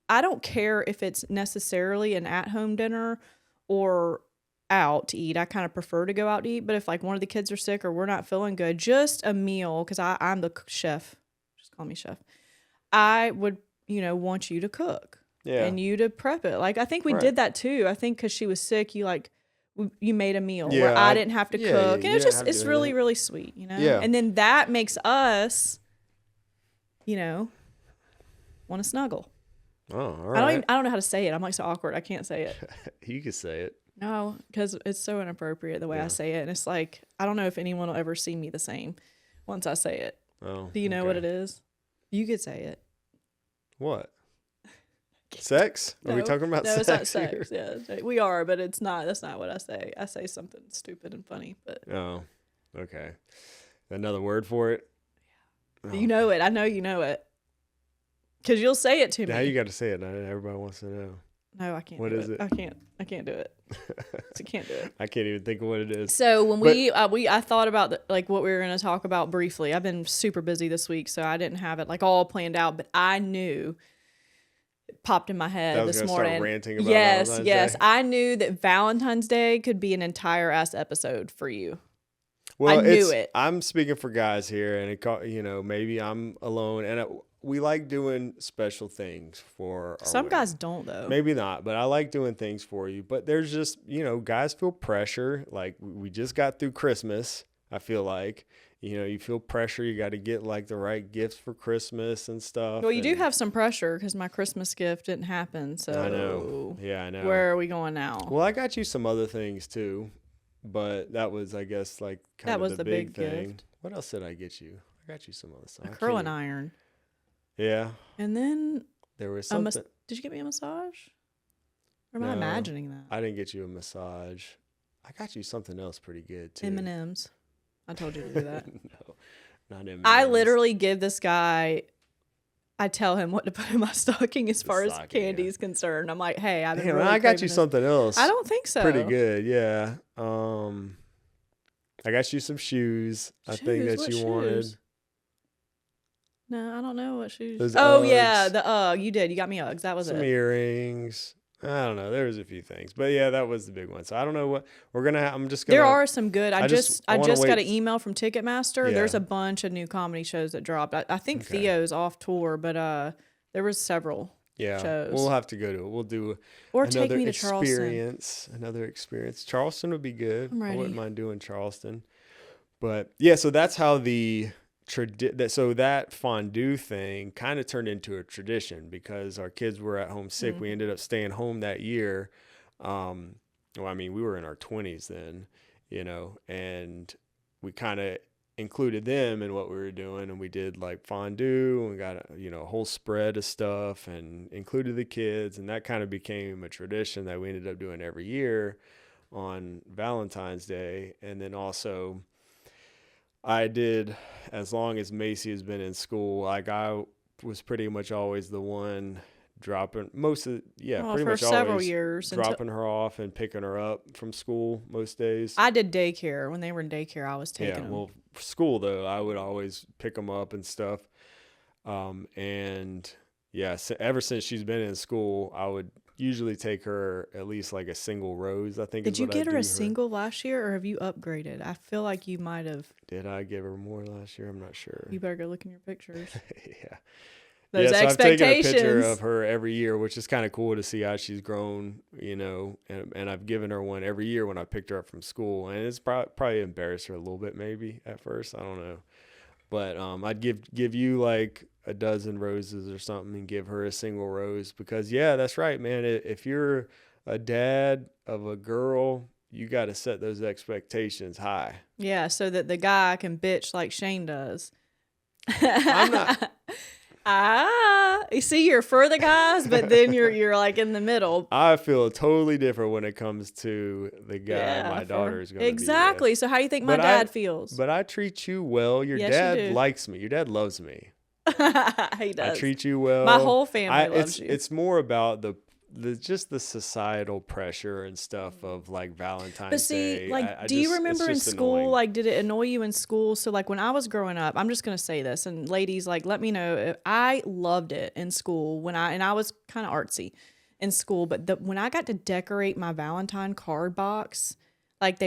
I don't care if it's necessarily an at-home dinner or out to eat. I kind of prefer to go out to eat, but if like one of the kids are sick or we're not feeling good, just a meal, because I'm the chef. Just call me chef. I would, want you to cook and you to prep it. Like, I think we did that too. I think because she was sick, you made a meal where I didn't have to cook. And it's really, really sweet, Yeah. And then that makes us, want to snuggle. Oh, all right. I don't know how to say it. I'm like so awkward. I can't say it. You can say it. No, because it's so inappropriate the way I say it. And it's like, I don't know if anyone will ever see me the same once I say it. Oh, do you know what it is? You could say it. What? Sex? Are we talking about sex? No, it's not sex. Yeah, we are, but it's not. That's not what I say. I say something stupid and funny. But oh, okay. Another word for it? Oh. You know it. I know you know it. Because you'll say it to me. Now you got to say it. Now everybody wants to know. No, I can't. What is it? I can't do it. I can't do it. I can't even think of what it is. So when I thought about what we were going to talk about briefly. I've been super busy this week, so I didn't have it like all planned out. But I knew it popped in my head this morning. Start ranting about yes. Day. I knew that Valentine's Day could be an entire ass episode for you. Well, I knew it. I'm speaking for guys here, and maybe I'm alone, and we like doing special things for our Some women. guys don't, though. Maybe not, but I like doing things for you. But there's just, guys feel pressure. Like, we just got through Christmas, I feel like. You feel pressure. You got to get, like, the right gifts for Christmas and stuff. Well, you do have some pressure because my Christmas gift didn't happen. So I know. Yeah, I know. Where are we going now? Well, I got you some other things, too. But that was, I guess, like, kind of the big thing. Gift. What else did I get you? I got you some other stuff. A curling iron. Yeah. And then there was something. Did you get me a massage? Or am I imagining that? I didn't get you a massage. I got you something else pretty good too. M&Ms. I told you to do that. No, not M&Ms. I literally give this guy. I tell him what to put in my stocking as far as candy is concerned. I'm like, hey, I got you something else. I don't think so. Pretty good, yeah. I got you some shoes. I think that you wanted. No, I don't know what shoes. Those Uggs. Yeah, the UGG. You did. You got me Uggs. That was some it. Earrings. I don't know. There was a few things, but yeah, that was the big one. So I don't know what we're gonna. I'm just gonna. There are some good. I just got an email from Ticketmaster. Yeah. There's a bunch of new comedy shows that dropped. I think Theo's off tour, but there was several. Yeah, shows. We'll have to go to it. We'll do take me to experience. Another experience. Charleston would be good. I'm ready. I wouldn't mind doing Charleston. But yeah, so that's how that fondue thing kind of turned into a tradition because our kids were at home sick. Mm-hmm. We ended up staying home that year. We were in our 20s then, and we kind of included them in what we were doing, and we did like fondue and we got a whole spread of stuff and included the kids, and that kind of became a tradition that we ended up doing every year on Valentine's Day. And then also I did, as long as Macy has been in school, like I was pretty much always the one dropping several years dropping her off and picking her up from school most days. I did daycare. When they were in daycare, I was taking them. Well, for school though, I would always pick them up and stuff. Ever since she's been in school, I would usually take her at least like a single rose, I think. Did you get her a single last year, or have you upgraded? I feel like you might have. Did I give her more last year? I'm not sure. You better go look in your pictures. Yeah. Those so expectations. I've taken a picture of her every year, which is kind of cool to see how she's grown, and I've given her one every year when I picked her up from school, and it's probably embarrassed her a little bit maybe at first. I don't know. But I'd give you like a dozen roses or something and give her a single rose because, yeah, that's right, man. If you're a dad of a girl, you got to set those expectations high. Yeah, so that the guy can bitch like Shane does. I'm not. You see, you're for the guys, but then you're like in the middle. I feel totally different when it comes to the guy my daughter is going to be with. Exactly. So how do you think my dad feels? But I treat you well. Your Yes, dad you do. likes me. Your dad loves me. He does. I treat you well. My whole family loves you. It's more about just the societal pressure and stuff of like Valentine's But see, Day. like, I do you just, it's remember in just school, annoying. like, did it annoy you in school? So, like, when I was growing up, I'm just going to say this, and ladies, like, let me know. I loved it in school and I was kind of artsy in school, but when I got to decorate my Valentine card box, like,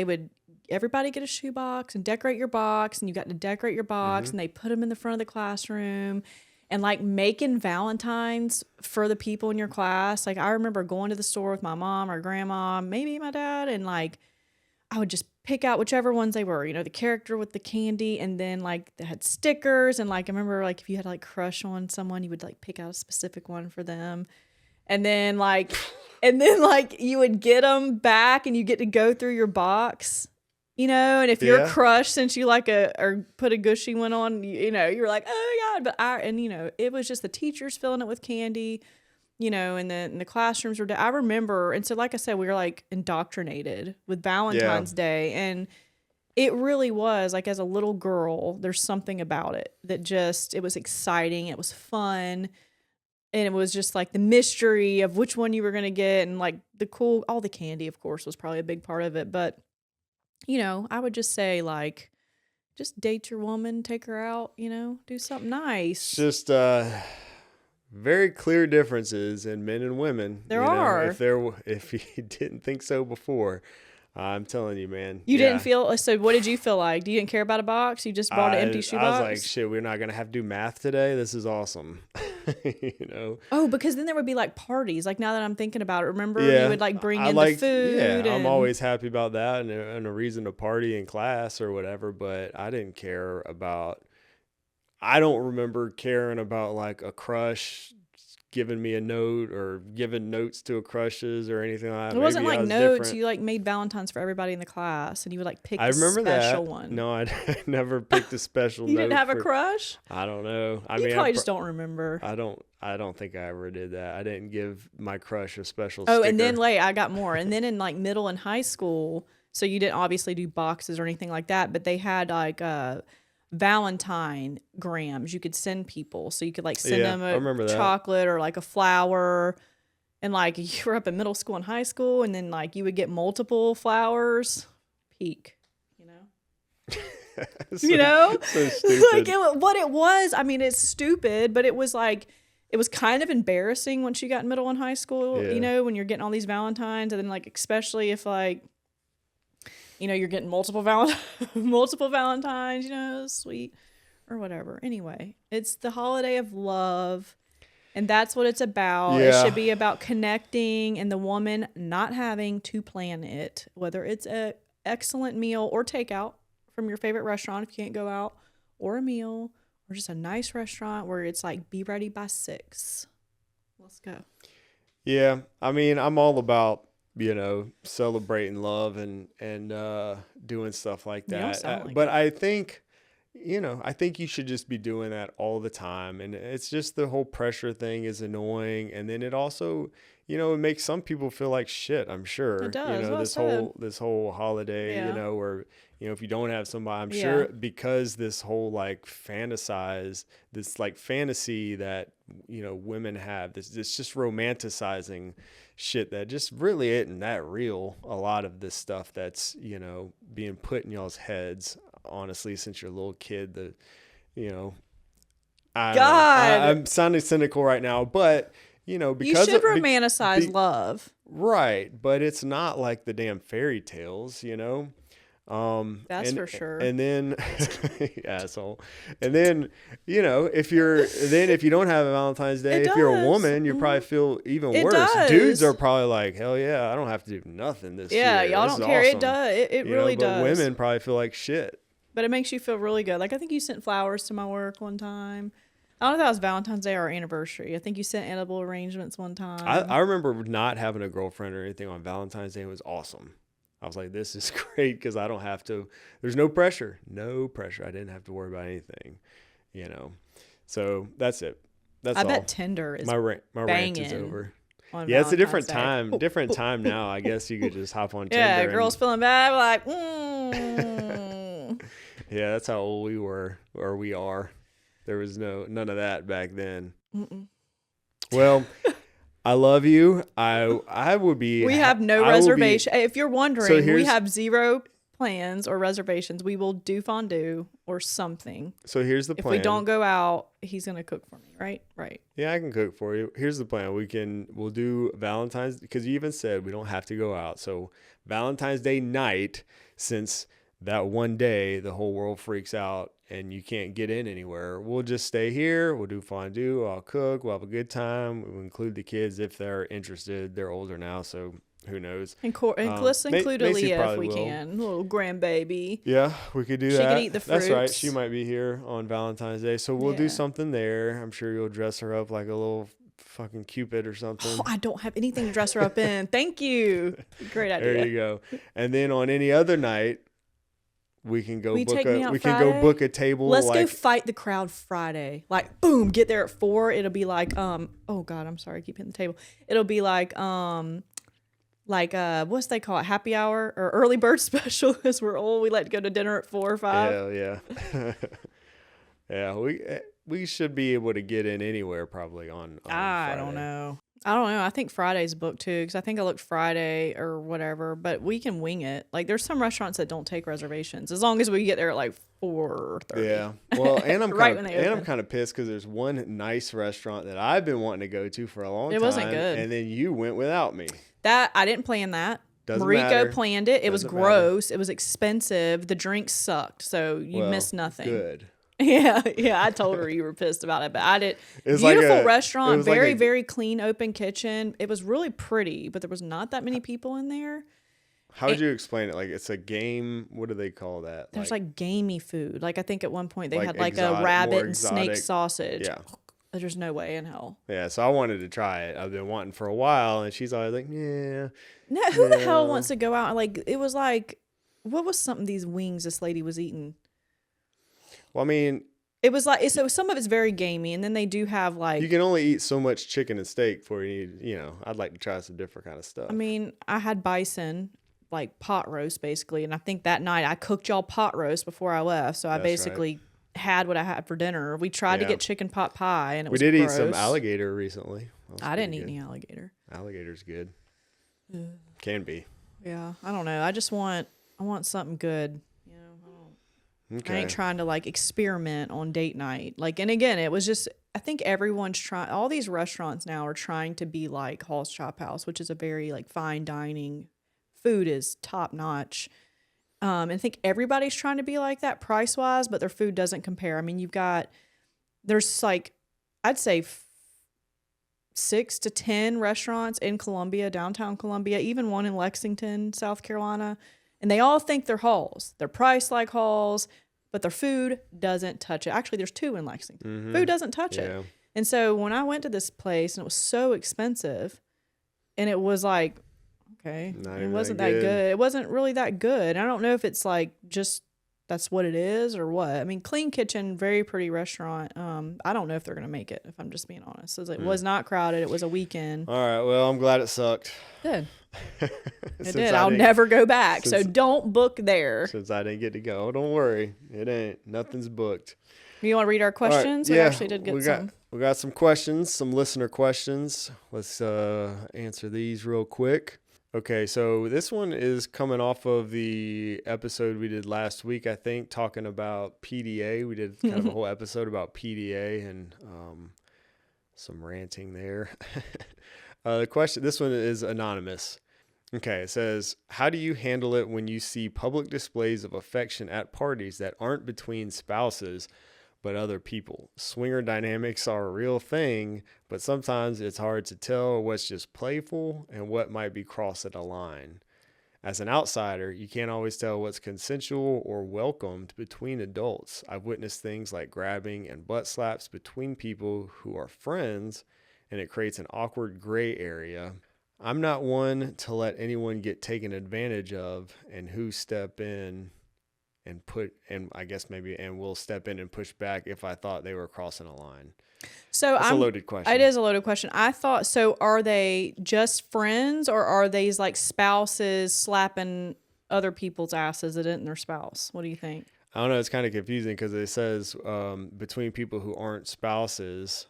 everybody get a shoe box and decorate your box, and you got to decorate your box, and they put them in the front of the classroom. And like making Valentines for the people in your class. Like I remember going to the store with my mom or grandma, maybe my dad, and like I would just pick out whichever ones they were, the character with the candy, and then like they had stickers, and like I remember like if you had like crush on someone, you would like pick out a specific one for them. And then like you would get them back and you get to go through your box. And if your crush sent you like or put a gushy one on, you're like, oh my God. It was just the teachers filling it with candy, and the classrooms were, I remember. And so, like I said, we were like indoctrinated with Valentine's Day. And it really was like, as a little girl, there's something about it that it was exciting. It was fun. And it was just like the mystery of which one you were going to get. And like all the candy, of course, was probably a big part of it. But I would just say, like, just date your woman, take her out, do something nice. Just very clear differences in men and women. There are. If you didn't think so before, I'm telling you, man. You didn't feel, so what did you feel like? You didn't care about a box? You just bought an empty shoebox? I was like, shit, we're not going to have to do math today. This is awesome. Oh, because then there would be like parties. Like now that I'm thinking about it, remember you would like bring in the food. Yeah, I'm always happy about that and a reason to party in class or whatever. But I didn't care about. I don't remember caring about like a crush giving me a note or giving notes to a crushes or anything like that. It wasn't Maybe like was notes. different. You like made Valentines for everybody in the class, and you would like pick I a remember special that. one. No, I never picked a special You note. didn't have a crush? I don't know. I You mean, probably just don't remember. I don't think I ever did that. I didn't give my crush a special Oh, sticker. and then I got more. And then in like middle and high school, so you didn't obviously do boxes or anything like that, but they had like Valentine grams you could send people. So you could like send them a chocolate or like a flower. And like you were up in middle school and high school, and then like you would get multiple flowers. Peak, So stupid. Like what it was. I mean, it's stupid, but it was like, it was kind of embarrassing once you got in middle and high school, when you're getting all these Valentines, and then like, especially if like, you're getting multiple Valentines, sweet or whatever. Anyway, it's the holiday of love, and that's what it's about. Yeah. It should be about connecting and the woman not having to plan it, whether it's a excellent meal or takeout from your favorite restaurant if you can't go out, or a meal, or just a nice restaurant where it's like, be ready by 6. Let's go. Yeah, I mean, I'm all about celebrating love and doing stuff like You don't that. sound like But it. I think you should just be doing that all the time, and it's just the whole pressure thing is annoying, and then it also it makes some people feel like shit. I'm sure It does. this whole holiday, Yeah. where if you don't have somebody, I'm sure because this whole like this like fantasy that women have, this just romanticizing shit that just really isn't that real. A lot of this stuff that's being put in y'all's heads, honestly, since you're a little kid. I'm sounding cynical right now, but because you should romanticize love. Right, but it's not like the damn fairy tales, That's for sure. And then asshole. And then, if you don't have a Valentine's Day, if you're a woman, you probably feel even worse. Does. Dudes are probably like, hell yeah, I don't have to do nothing this year. Yeah, y'all This don't is care. awesome. It does. It really but does. women probably feel like shit. But it makes you feel really good. Like, I think you sent flowers to my work one time. I don't know if that was Valentine's Day or our anniversary. I think you sent edible arrangements one time. I remember not having a girlfriend or anything on Valentine's Day. It was awesome. I was like, this is great because I don't have to. There's no pressure. No pressure. I didn't have to worry about anything, So that's it. That's all. I bet Tinder is my rant is over. Yeah, it's a different time. Day. Different time now. I guess you could just hop on Tinder. Yeah, girls feeling bad. Like, Yeah, that's how old we were, or we are. There was none of that back then. Mm-mm. Well, I love you. I would be. We have no I will be- reservation. If you're wondering, we here's- have zero plans or reservations. We will do fondue or something. So here's the If plan. we don't go out, he's gonna cook for me, right? Right. Yeah, I can cook for you. Here's the plan. We'll do Valentine's, because you even said we don't have to go out. So Valentine's Day night, since that one day the whole world freaks out and you can't get in anywhere, we'll just stay here. We'll do fondue. I'll cook. We'll have a good time. We'll include the kids if they're interested. They're older now, so who knows? And let's include Macy Aaliyah if probably we will. can, little grandbaby. Yeah, we could do She that. could eat the That's right. fruits. She might be here on Valentine's Day. So we'll do Yeah. something there. I'm sure you'll dress her up like a little fucking Cupid or something. Oh, I don't have anything to dress her up in. Thank you. Great idea. There you go. And then on any other night, we can go Will you book take me out we can go Friday? book a table. Let's go like, fight the crowd Friday. Like, boom, get there at 4. It'll be like, oh God, I'm sorry, I keep hitting the table. It'll be like what's they call it? Happy hour or early bird special, because we're old. We like to go to dinner at 4 or 5. Hell yeah. Yeah, we should be able to get in anywhere probably on I Friday. don't know. I think Friday's booked too, because I think I looked Friday or whatever, but we can wing it. Like, there's some restaurants that don't take reservations as long as we get there at like 4:30. Yeah. Well, and I'm Right kind when of they and I'm open. kind of pissed because there's one nice restaurant that I've been wanting to go to for a long time. It wasn't good. And then you went without me. That I didn't plan that. Doesn't Mariko matter. planned it. It was Doesn't matter. gross. It was expensive. The drinks sucked. So you Well, missed nothing. Good. Yeah. I told her you were pissed about it, but I did. It was like Beautiful it restaurant, was like very, a- very clean, open kitchen. It was really pretty, but there was not that many people in there. How would you explain it? Like, it's a game. What do they call that? There's like gamey food. Like, I think at one point they Like had like exotic- a more rabbit and snake exotic. sausage. Yeah. There's no way in hell. Yeah, so I wanted to try it. I've been wanting for a while, and she's always like, yeah. No, who the hell Yeah. wants to go out? And like, it was like, what was something these wings this lady was eating? Well, I mean, It was like, so some of it's very gamey, and then they do have like, you can only eat so much chicken and steak before you need, I'd like to try some different kind of stuff. I mean, I had bison, like pot roast basically, and I think that night I cooked y'all pot roast before I left, so I That's basically had what I had for dinner. We tried to Yeah. get chicken pot pie, and it we was did gross. eat some alligator recently. That was I didn't pretty eat good. any alligator. Alligator's good. Can be. Yeah, I don't know. I want something good. You know, Okay. I ain't trying to like experiment on date night. Like, and again, it was just, I think everyone's trying, all these restaurants now are trying to be like Hall's Chop House, which is a very like fine dining. Food is top notch. And I think everybody's trying to be like that price wise, but their food doesn't compare. I mean, there's like, I'd say 6 to 10 restaurants in Columbia, downtown Columbia, even one in Lexington, South Carolina. And they all think they're Halls. They're priced like Halls, but their food doesn't touch it. Actually, there's 2 in Lexington. Food doesn't touch Yeah. it. And so when I went to this place and it was so expensive, and it was like, okay, Not it even wasn't that that good. good. It wasn't really that good. I don't know if it's like just that's what it is or what. I mean, clean kitchen, very pretty restaurant. I don't know if they're gonna make it, if I'm just being honest. It was not crowded. It was a weekend. All right. Well, I'm glad it sucked. Good. It Since did. I I'll didn't- never go back. So since- don't book there. Since I didn't get to go. Don't worry. It ain't. Nothing's booked. You want to read our All right, questions? We actually did get some. We got some questions, some listener questions. Let's answer these real quick. Okay, so this one is coming off of the episode we did last week, I think, talking about PDA. We did kind of a whole episode about PDA and some ranting there. This one is anonymous. Okay, it says, how do you handle it when you see public displays of affection at parties that aren't between spouses but other people? Swinger dynamics are a real thing, but sometimes it's hard to tell what's just playful and what might be crossing a line. As an outsider, you can't always tell what's consensual or welcomed between adults. I've witnessed things like grabbing and butt slaps between people who are friends, and it creates an awkward gray area. I'm not one to let anyone get taken advantage of, and who step in and will step in and push back if I thought they were crossing a line. So That's a loaded question. It is a loaded question. I thought, so are they just friends, or are these like spouses slapping other people's asses that isn't their spouse? What do you think? I don't know. It's kind of confusing because it says between people who aren't spouses.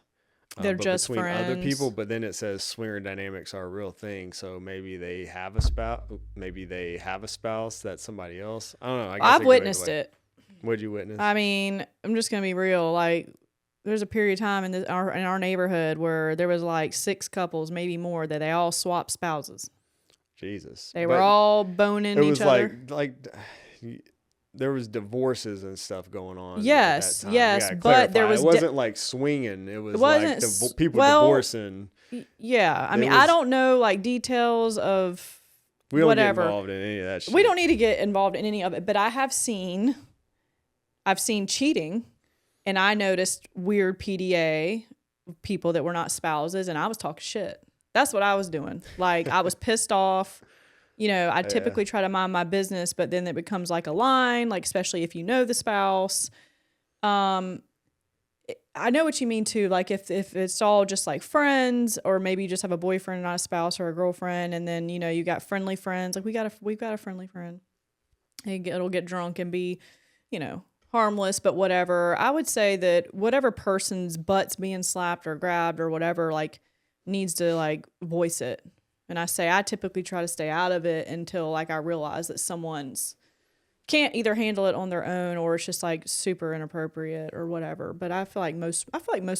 They're but just between other friends. people. But then it says swinger dynamics are a real thing. So maybe they have a spouse. Maybe they have a spouse that's somebody else. I don't know. I guess it I've could go either witnessed way. it. What'd you witness? I mean, I'm just gonna be real. Like, there's a period of time in our neighborhood where there was like 6 couples, maybe more, that they all swapped spouses. Jesus. They were all boning It each was other. like there was divorces and stuff going on. Yes, at that time. yes, We gotta but there clarify. was It wasn't like swinging. It was like wasn't people well, divorcing. Yeah, I There mean, I was- don't know like details of We don't whatever. get involved in any of that shit. We don't need to get involved in any of it, but I've seen cheating, and I noticed weird PDA people that were not spouses, and I was talking shit. That's what I was doing. Like, I was pissed off. You know, I typically try to mind my business, but then it becomes like a line, like especially if you know the spouse. I know what you mean too. Like if it's all just like friends, or maybe you just have a boyfriend and not a spouse or a girlfriend, and then you got friendly friends. Like we've got a friendly friend. It'll get drunk and be, harmless, but whatever. I would say that whatever person's butt's being slapped or grabbed or whatever, like, needs to like voice it. And I typically try to stay out of it until like I realize that someone's can't either handle it on their own, or it's just like super inappropriate or whatever. But I feel like most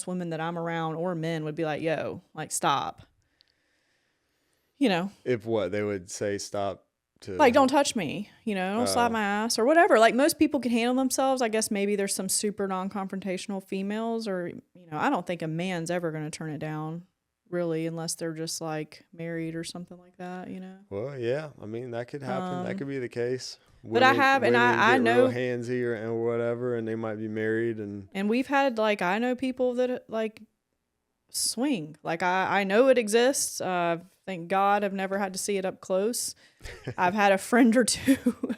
women that I'm around, or men, would be like, yo, like, stop. If what they would say, stop to Like, don't touch me, don't slap my ass or whatever. Like, most people can handle themselves. I guess maybe there's some super non-confrontational females, or, I don't think a man's ever going to turn it down, really, unless they're just like married or something like that, Well, yeah. I mean, that could happen. That could be the case. But I have, and I get know real handsy or whatever, and they might be married, and we've had, like, I know people that like swing. Like, I know it exists. Thank God I've never had to see it up close. I've had a friend or two.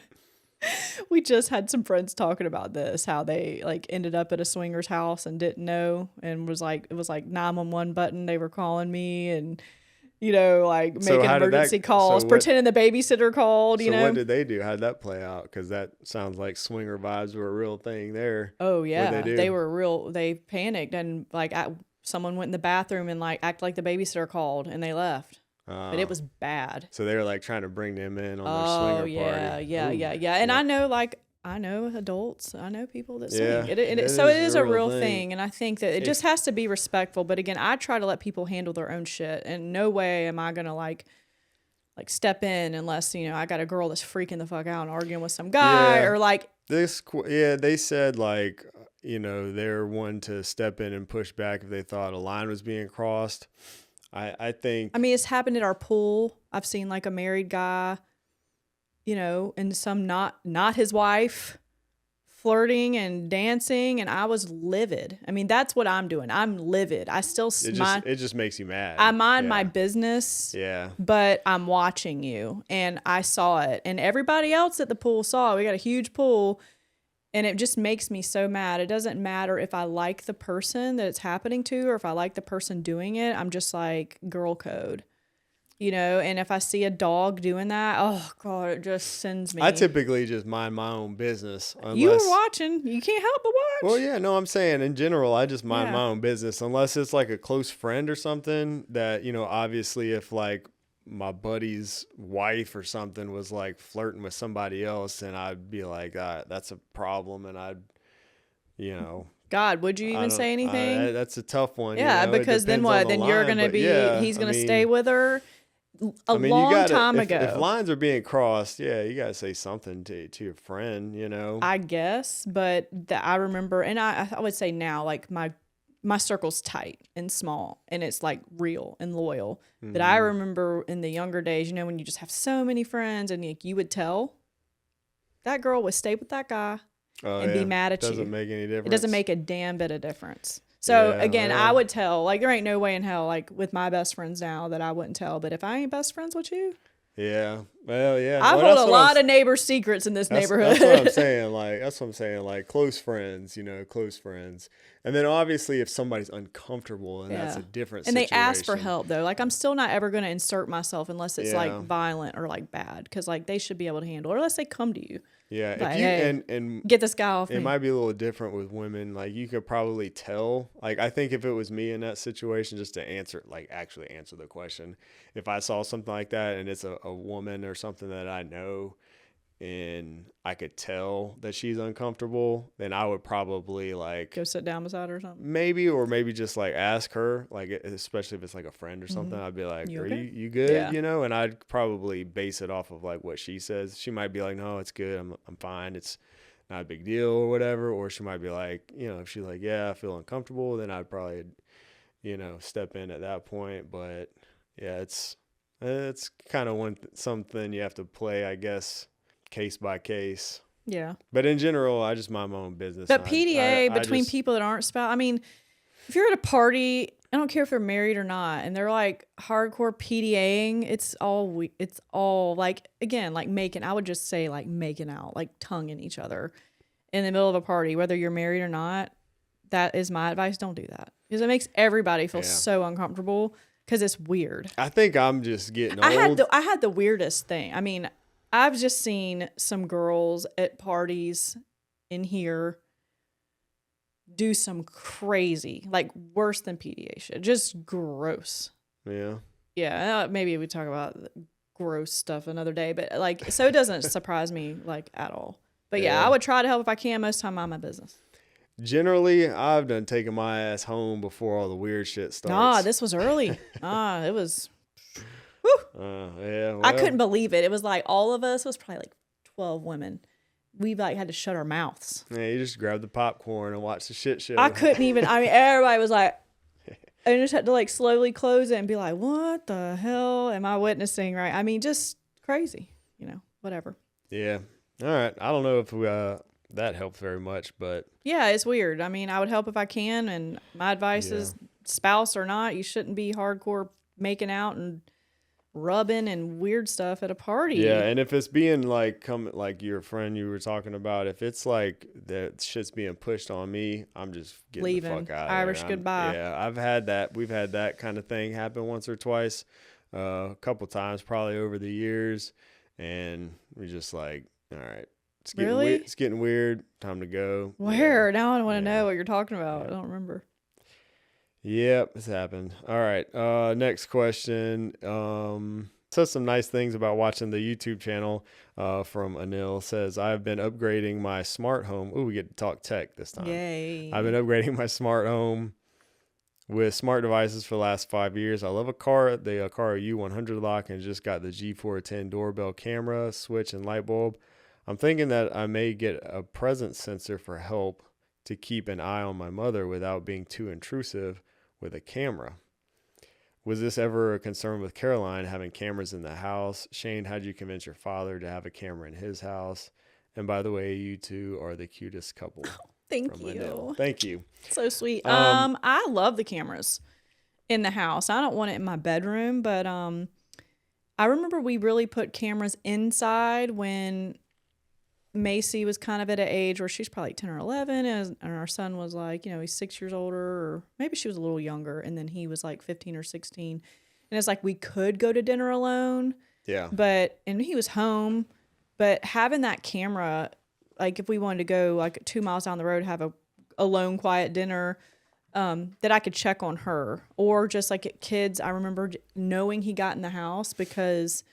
We just had some friends talking about this, how they like ended up at a swinger's house and didn't know, and it was like 911 button. They were calling me, and like So making how did emergency that- calls, so what- pretending the babysitter called. so what did they do? How'd that play out? Because that sounds like swinger vibes were a real thing there. Oh yeah, What'd they do? they were real. They panicked, and like someone went in the bathroom and like acted like the babysitter called, and they left. But it was bad. So they were like trying to bring them in on their Oh swinger yeah, party. yeah, Ooh. yeah, yeah. And I know adults. I know people that swing. Yeah, So it is a real thing. thing, and I think that it just has to be respectful. But again, I try to let people handle their own shit, and no way am I gonna like step in unless I got a girl that's freaking the fuck out and arguing with some guy, Yeah. or like They said like they're one to step in and push back if they thought a line was being crossed. I think. I mean, it's happened at our pool. I've seen like a married guy, and some not his wife, flirting and dancing, and I was livid. I mean, that's what I'm doing. I'm livid. I still it just makes you mad. I mind my business. Yeah. But I'm watching you, and I saw it, and everybody else at the pool saw it. We got a huge pool. And it just makes me so mad. It doesn't matter if I like the person that it's happening to, or if I like the person doing it. I'm just like, girl code, and if I see a dog doing that, oh God, it just sends me. I typically just mind my own business. You were watching. You can't help but watch. Well, yeah, no, I'm saying in general, I just mind Yeah. my own business unless it's like a close friend or something that, obviously if like my buddy's wife or something was like flirting with somebody else, and I'd be like, that's a problem. And I'd, God, would you even say anything? That's a tough one. Yeah, It because then depends what? on the Then you're line, going to but be, yeah, he's going to I mean, stay with her a I mean, long time if ago. lines are being crossed, yeah, you got to say something to your friend, I guess, but I remember, and I would say now, like my circle's tight and small, and it's like real and loyal. Mm-hmm. But I remember in the younger days, when you just have so many friends, and like, you would tell that girl would stay with that guy and be mad at you. Doesn't make any difference. It doesn't make a damn bit of difference. So Yeah, again, well. I would tell, like, there ain't no way in hell, like with my best friends now, that I wouldn't tell. But if I ain't best friends with you, Yeah. Well, yeah. I Well, hold that's a what I'm lot of neighbors' secrets in this neighborhood. That's what I'm saying. That's what I'm saying. Like close friends, close friends. And then obviously if somebody's uncomfortable, and that's a different And situation. they ask for help though. Like, I'm still not ever going to insert myself unless it's Yeah. like violent or like bad, because like they should be able to handle it, unless they come to you. Yeah, if Like, you hey, and get this guy off it me. might be a little different with women. Like you could probably tell. Like I think if it was me in that situation, just to answer, like actually answer the question, if I saw something like that and it's a woman or something that I know, and I could tell that she's uncomfortable, then I would probably like Go sit down beside her or something. maybe just like ask her, like especially if it's like a friend or something. I'd be like, You "Are okay?" you good?" Yeah. You know, and I'd probably base it off of like what she says. She might be like, "No, it's good. I'm fine. It's not a big deal or whatever." Or she might be like, you know, if she's like, "Yeah, I feel uncomfortable," then I'd probably, you know, step in at that point. But yeah, it's kind of something you have to play, I guess, case by case. Yeah. But in general, I just mind my own business. But and PDA I between just, people that aren't spouse, I mean, if you're at a party, I don't care if they're married or not, and they're like hardcore PDAing, it's all like, again, like making, I would just say like making out, like tonguing each other in the middle of a party, whether you're married or not. That is my advice. Don't do that because it makes everybody feel Yeah. so uncomfortable because it's weird. I think I'm just getting old. I had the weirdest thing. I mean, I've just seen some girls at parties in here do some crazy, like worse than PDA shit. Just gross. Yeah. Yeah, maybe we talk about gross stuff another day, but like, so it doesn't surprise me like at all. But yeah, Yeah. I would try to help if I can. Most of the time, mind my business. Generally, I've done taken my ass home before all the weird shit starts. Nah, this was early. It was. Yeah. I well, couldn't believe it. It was like all of us. It was probably like 12 women. We like had to shut our mouths. Yeah, you just grab the popcorn and watch the shit show. I couldn't even. I mean, everybody was like, I just had to like slowly close it and be like, "What the hell am I witnessing?" Right? I mean, just crazy. You know, whatever. Yeah. All right. I don't know if that helped very much, but Yeah, it's weird. I mean, I would help if I can, and my advice is, spouse or not, you shouldn't be hardcore making out and rubbing and weird stuff at a party. yeah. And if it's being like like your friend you were talking about, if it's like that shit's being pushed on me, I'm just getting Leaving. the fuck out. Irish of there. goodbye. Yeah, I've had that. We've had that kind of thing happen once or twice, a couple times probably over the years, and we just like, all right, it's getting Really? weird. It's getting weird. Time to go. Where? Now I want to Yeah. know what you're talking about. Yeah. I don't remember. Yep, it's happened. All right. Next question. Says some nice things about watching the YouTube channel. From Anil says, I've been upgrading my smart home. Ooh, we get to talk tech this time. Yay. I've been upgrading my smart home with smart devices for the last 5 years. I love the Aqara U100 lock and just got the G410 doorbell camera, switch, and light bulb. I'm thinking that I may get a presence sensor for help to keep an eye on my mother without being too intrusive with a camera. Was this ever a concern with Caroline having cameras in the house? Shane, how'd you convince your father to have a camera in his house? And by the way, you two are the cutest couple. Thank from you. Adele. Thank you. So sweet. Um, I love the cameras in the house. I don't want it in my bedroom, but I remember we really put cameras inside when Macy was kind of at an age where she's probably 10 or 11, and our son was like, you know, he's 6 years older, or maybe she was a little younger, and then he was like 15 or 16. And it's like we could go to dinner alone, Yeah. and he was home, but having that camera, like if we wanted to go like 2 miles down the road, have a alone, quiet dinner, that I could check on her, or just like at kids, I remember knowing he got in the house because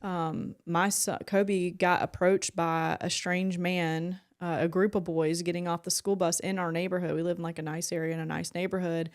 my son Kobe got approached by a strange man, a group of boys getting off the school bus in our neighborhood. We live in like a nice area in a nice neighborhood.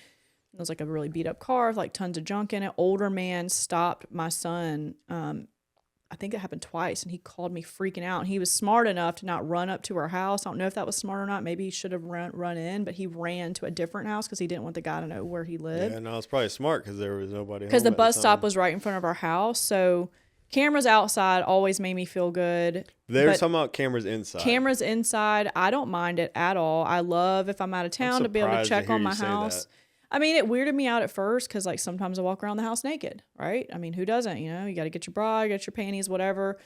It was like a really beat up car with like tons of junk in it. Older man stopped my son. I think it happened twice, and he called me freaking out. And he was smart enough to not run up to our house. I don't know if that was smart or not. Maybe he should have run in, but he ran to a different house because he didn't want the guy to know where he lived. Yeah, no, it's probably smart because there was nobody home. Because the at bus stop time. was right in front of our house. So cameras outside always made me feel good. They were but talking about cameras inside. cameras inside, I don't mind it at all. I love if I'm out of town to be able to surprised to check hear on you my say house. that. I mean, it weirded me out at first because like sometimes I walk around the house naked, right? I mean, who doesn't? You know, you got to get your bra, get your panties, whatever.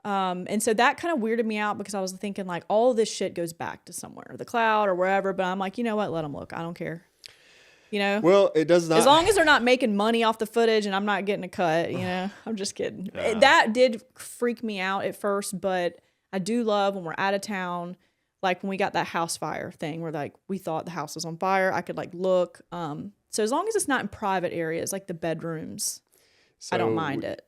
And so that kind of weirded me out because I was thinking like all this shit goes back to somewhere, the cloud or wherever. But I'm like, you know what? Let them look. I don't care. You know? Well, it does not. As long as they're not making money off the footage and I'm not getting a cut, you know, I'm just kidding. That did freak me out at first, but I do love when we're out of town, like when we got that house fire thing where like we thought the house was on fire. I could like look. So as long as it's not in private areas like the bedrooms, I don't mind it.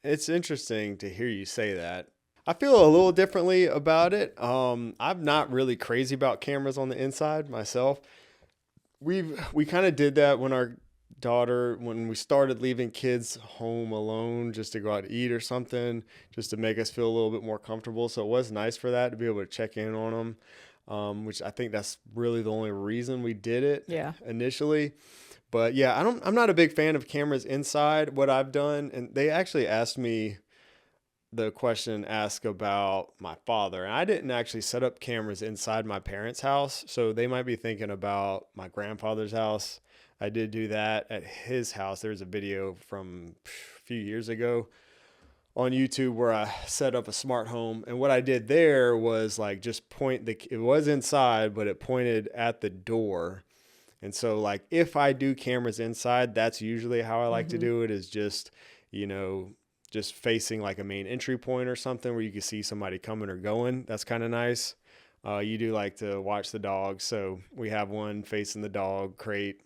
It's interesting to hear you say that. I feel a little differently about it. I'm not really crazy about cameras on the inside myself. We kind of did that when we started leaving kids home alone just to go out to eat or something, just to make us feel a little bit more comfortable. So it was nice for that to be able to check in on them, which I think that's really the only reason we did it initially. But yeah, I'm not a big fan of cameras inside. What I've done, and they actually asked me the question asked about my father, and I didn't actually set up cameras inside my parents' house. So they might be thinking about my grandfather's house. I did do that at his house. There's a video from a few years ago on YouTube where I set up a smart home. And what I did there was like just it was inside, but it pointed at the door. And so like if I do cameras inside, that's usually how I like to do it, is just, just facing like a main entry point or something where you can see somebody coming or going. That's kind of nice. You do like to watch the dogs. So we have one facing the dog crate.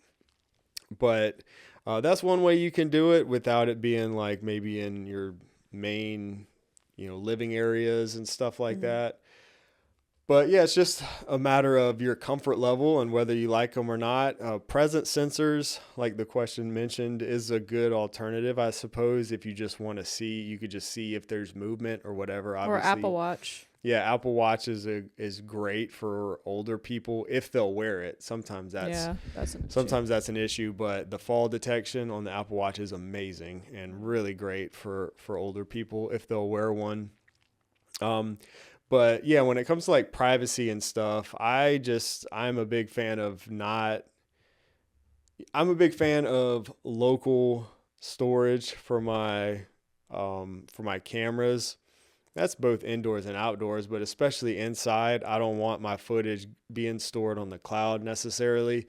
But that's one way you can do it without it being like maybe in your main, living areas and stuff like that. But yeah, it's just a matter of your comfort level and whether you like them or not. Presence sensors, like the question mentioned, is a good alternative, I suppose. If you just want to see, you could just see if there's movement or whatever. Obviously. Or Apple Watch. Yeah, Apple Watch is great for older people if they'll wear it. Sometimes that's an issue, but the fall detection on the Apple Watch is amazing and really great for older people if they'll wear one. But yeah, when it comes to like privacy and stuff, I'm a big fan of local storage for my cameras. That's both indoors and outdoors, but especially inside, I don't want my footage being stored on the cloud necessarily.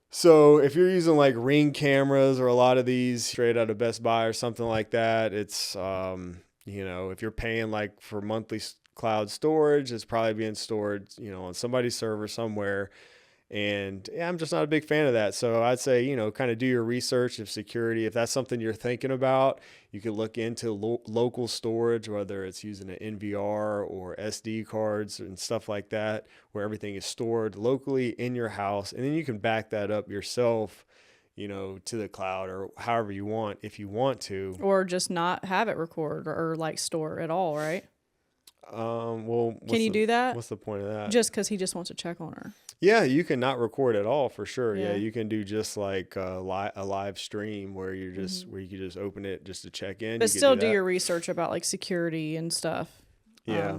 So if you're using like Ring cameras or a lot of these straight out of Best Buy or something like that, it's, if you're paying like for monthly cloud storage, it's probably being stored, on somebody's server somewhere. And yeah, I'm just not a big fan of that. So I'd say, kind of do your research of security. If that's something you're thinking about, you could look into local storage, whether it's using an NVR or SD cards and stuff like that, where everything is stored locally in your house. And then you can back that up yourself, to the cloud or however you want, if you want to. Or just not have it record or like store at all, right? Can you do that? What's the point of that? Just because he just wants to check on her. Yeah, you can not record at all for sure. Yeah, you can do just like a live stream where you're just where you can just open it just to check in. But still do your research about like security and stuff. Yeah,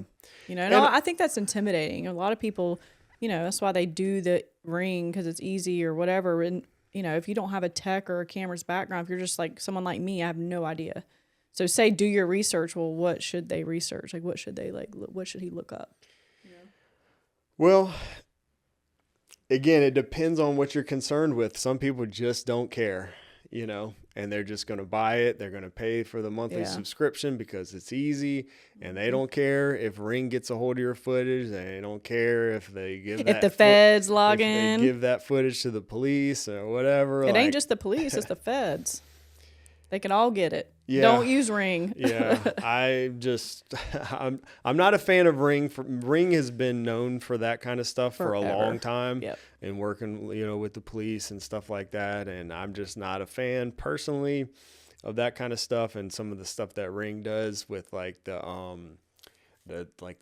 I think that's intimidating. A lot of people, that's why they do the Ring because it's easy or whatever. And if you don't have a tech or a camera's background, if you're just like someone like me, I have no idea. So say do your research. Well, what should they research? Like what should he look up? Well, again, it depends on what you're concerned with. Some people just don't care, and they're just going to buy it. They're going to pay for the monthly subscription because it's easy, and they don't care if Ring gets a hold of your footage. They don't care if they give the feds log in. They give that footage to the police or whatever. It ain't just the police; it's the feds. They can all get it. Yeah. Don't use Ring. Yeah, I'm not a fan of Ring. Ring has been known for that kind of stuff for a long time, and working, with the police and stuff like that. And I'm just not a fan personally of that kind of stuff and some of the stuff that Ring does with like the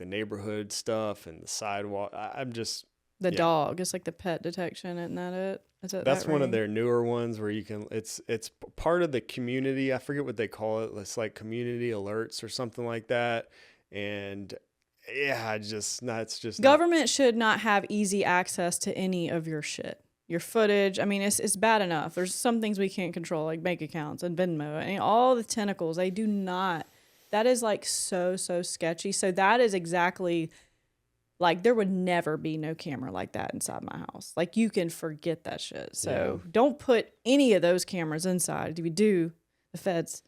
neighborhood stuff and the sidewalk. I'm just dog. It's like the pet detection, isn't that it? That's one of their newer ones where you can, it's part of the community. I forget what they call it. It's like community alerts or something like that. And yeah, it's just government should not have easy access to any of your shit, your footage. I mean, it's bad enough. There's some things we can't control, like bank accounts and Venmo and all the tentacles. They do not. That is like so sketchy. So that is exactly. Like, there would never be no camera like that inside my house. Like, you can forget that shit. So don't put any of those cameras inside. If you do, the feds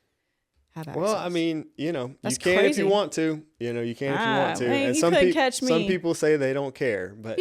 have access. Well, I mean, That's you can if you crazy. want to. You can if you want to. Man, And you couldn't catch me. some people say they don't care, but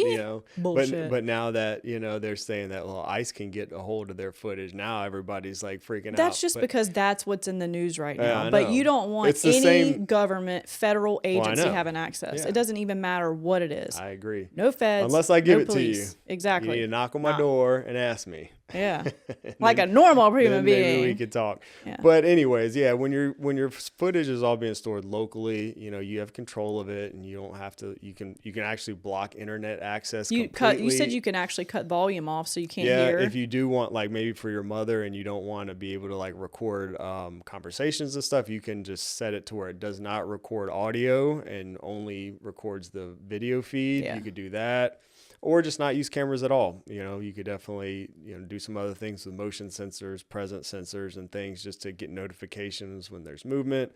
Bullshit. but now that they're saying that ICE can get a hold of their footage, now everybody's like freaking out. That's just because that's what's in the news right now. I But know. you don't want It's the any same- government, federal agency know. having access. Yeah. It doesn't even matter what it is. I agree. No feds. Unless I give no it police. to you. Exactly. You need to knock on my Nah. door and ask me. Yeah. And Like then- a normal human then being. maybe we could talk. Yeah. But anyways, yeah, when your footage is all being stored locally, you have control of it, and you don't have to. You can actually block internet access. You completely. said you can actually cut volume off so you can't Yeah, hear. if you do want, like, maybe for your mother and you don't want to be able to like record conversations and stuff, you can just set it to where it does not record audio and only records the video feed. Yeah. You could do that. Or just not use cameras at all. You could definitely do some other things with motion sensors, presence sensors, and things just to get notifications when there's movement.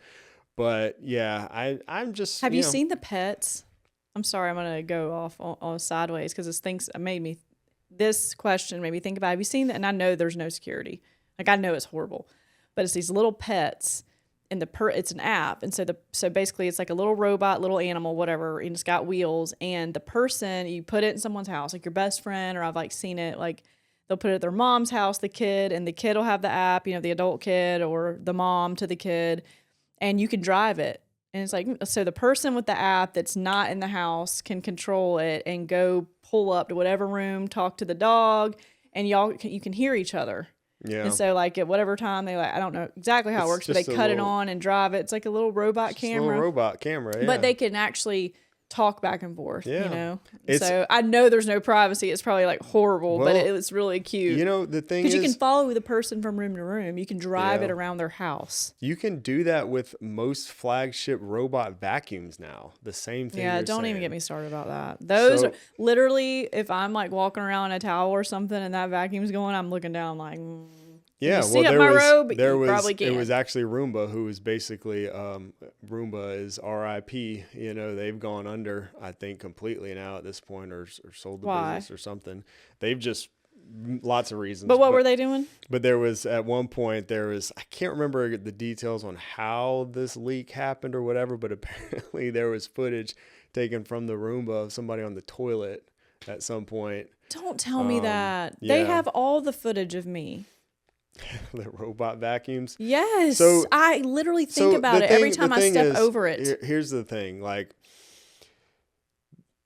But yeah, I'm just. Have you seen the pets? I'm sorry, I'm gonna go off on sideways because this question made me think about. Have you seen that? And I know there's no security. Like I know it's horrible, but it's these little pets. And it's an app, and so basically it's like a little robot, little animal, whatever, and it's got wheels. And the person, you put it in someone's house, like your best friend, or I've like seen it, like they'll put it at their mom's house, the kid, and the kid will have the app, the adult kid or the mom to the kid, and you can drive it. And it's like, so the person with the app that's not in the house can control it and go pull up to whatever room, talk to the dog, and you can hear each other. Yeah. And so like at whatever time I don't know exactly how it works, but they just a cut it little- on and drive it. It's like a little robot Just a camera. little robot camera. Yeah. But they can actually talk back and forth, Yeah. So I know there's no privacy. It's probably like horrible, but Well, it's really cute. The thing Because is, you can follow the person from room to room. You can drive Yeah. it around their house. you can do that with most flagship robot vacuums now. The same thing. Yeah, you're don't even saying. get me started about that. Those So- are literally, if I'm like walking around in a towel or something and that vacuum's going, I'm looking down like, Yeah, you see up my robe? You probably it can. was actually Roomba, who was basically Roomba is RIP. They've gone under, I think, completely now at this point, or sold the Why? business or something. They've just lots of reasons. But what were they doing? But there was at one point I can't remember the details on how this leak happened or whatever, but apparently there was footage taken from the Roomba of somebody on the toilet at some point. Don't tell me that. They yeah. have all the footage of me. The robot vacuums. Yes. So- I literally think about it every time I step over it. Here's the thing, like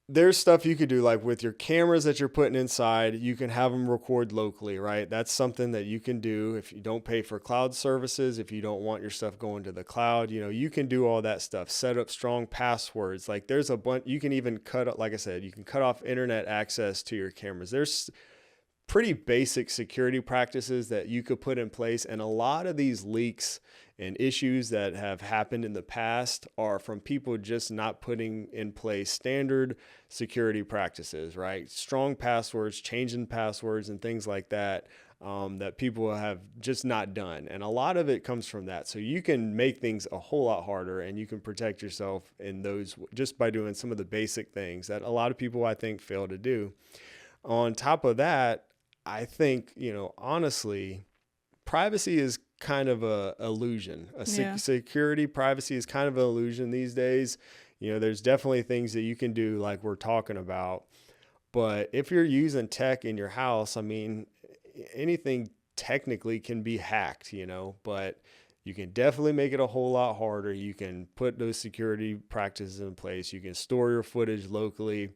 there's stuff you could do, like with your cameras that you're putting inside, you can have them record locally, right? That's something that you can do if you don't pay for cloud services, if you don't want your stuff going to the cloud, you can do all that stuff. Set up strong passwords. Like there's a bunch, you can even like I said, you can cut off internet access to your cameras. There's pretty basic security practices that you could put in place. And a lot of these leaks and issues that have happened in the past are from people just not putting in place standard security practices, right? Strong passwords, changing passwords and things like that, that people have just not done. And a lot of it comes from that. So you can make things a whole lot harder, and you can protect yourself in those just by doing some of the basic things that a lot of people, I think, fail to do. On top of that, I think, honestly, privacy is kind of a illusion. Security privacy is kind of an illusion these days. There's definitely things that you can do like we're talking about. But if you're using tech in your house, I mean, anything technically can be hacked, but you can definitely make it a whole lot harder. You can put those security practices in place. You can store your footage locally.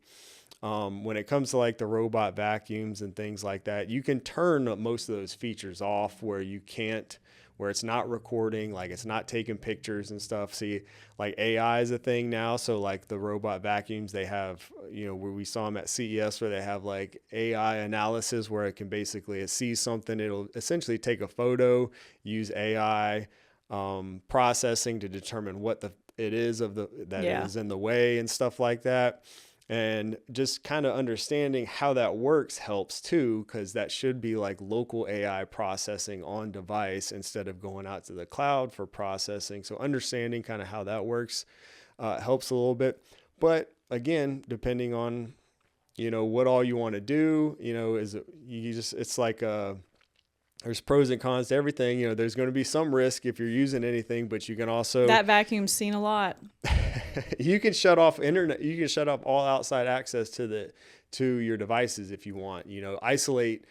When it comes to like the robot vacuums and things like that, you can turn most of those features off where it's not recording, like it's not taking pictures and stuff. See, like AI is a thing now. So like the robot vacuums, they have, where we saw them at CES, where they have like AI analysis, where it can basically, it sees something, it'll essentially take a photo, use AI processing to determine what it is is in the way and stuff like that. And just kind of understanding how that works helps too, because that should be like local AI processing on device instead of going out to the cloud for processing. So understanding kind of how that works helps a little bit. But again, depending on, what all you want to do, it's like there's pros and cons to everything. You know, there's going to be some risk if you're using anything, but you can also That vacuum's seen a lot. you can shut off internet. You can shut off all outside access to your devices if you want. You know, isolate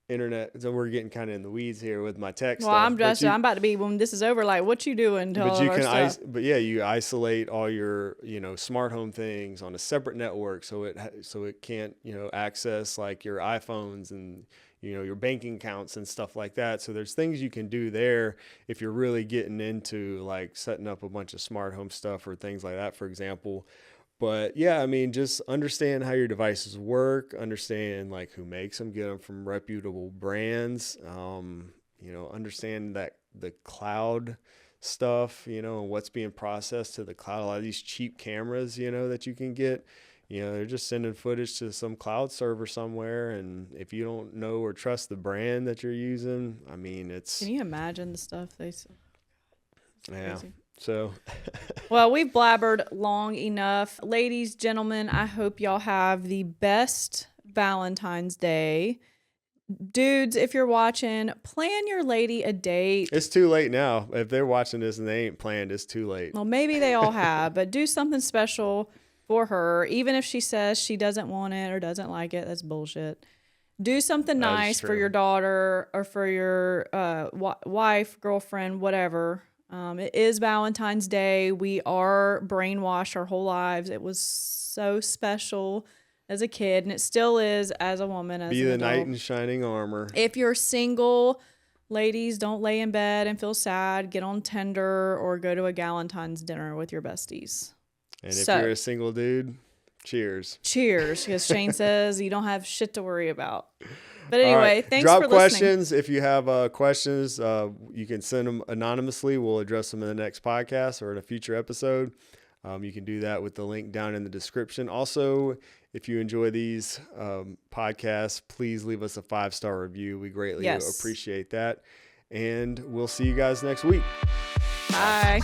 internet. So we're getting kind of in the weeds here with my tech Well, stuff. I'm about to be, when this is over, like, what you doing to all of our stuff? But yeah, you isolate all your, smart home things on a separate network, so it can't, access like your iPhones and, your banking accounts and stuff like that. So there's things you can do there if you're really getting into like setting up a bunch of smart home stuff or things like that, for example. But yeah, I mean, just understand how your devices work, understand like who makes them, get them from reputable brands, understand that the cloud stuff, and what's being processed to the cloud. A lot of these cheap cameras, that you can get, they're just sending footage to some cloud server somewhere. And if you don't know or trust the brand that you're using, I mean, Can you imagine the stuff they sell? Yeah. Crazy. So, well, we've blabbered long enough. Ladies, gentlemen, I hope y'all have the best Valentine's Day. Dudes, if you're watching, plan your lady a date. It's too late now. If they're watching this and they ain't planned, it's too late. Well, maybe they all have, but do something special for her. Even if she says she doesn't want it or doesn't like it, that's bullshit. Do something nice for your daughter or for your wife, girlfriend, whatever. It is Valentine's Day. We are brainwashed our whole lives. It was so special as a kid, and it still is as a woman. As Be an the adult. knight in shining armor. If you're single, ladies, don't lay in bed and feel sad. Get on Tinder or go to a Galentine's dinner with your besties. And if you're a single dude, cheers. Cheers, because Shane says you don't have shit to worry about. But anyway, thanks Drop for questions. If you have questions, you can send them anonymously. We'll address them in the next podcast or in a future episode. You can do that with the link down in the description. Also, if you enjoy these podcasts, please leave us a 5-star review. We greatly appreciate that. And we'll see you guys next week. Bye.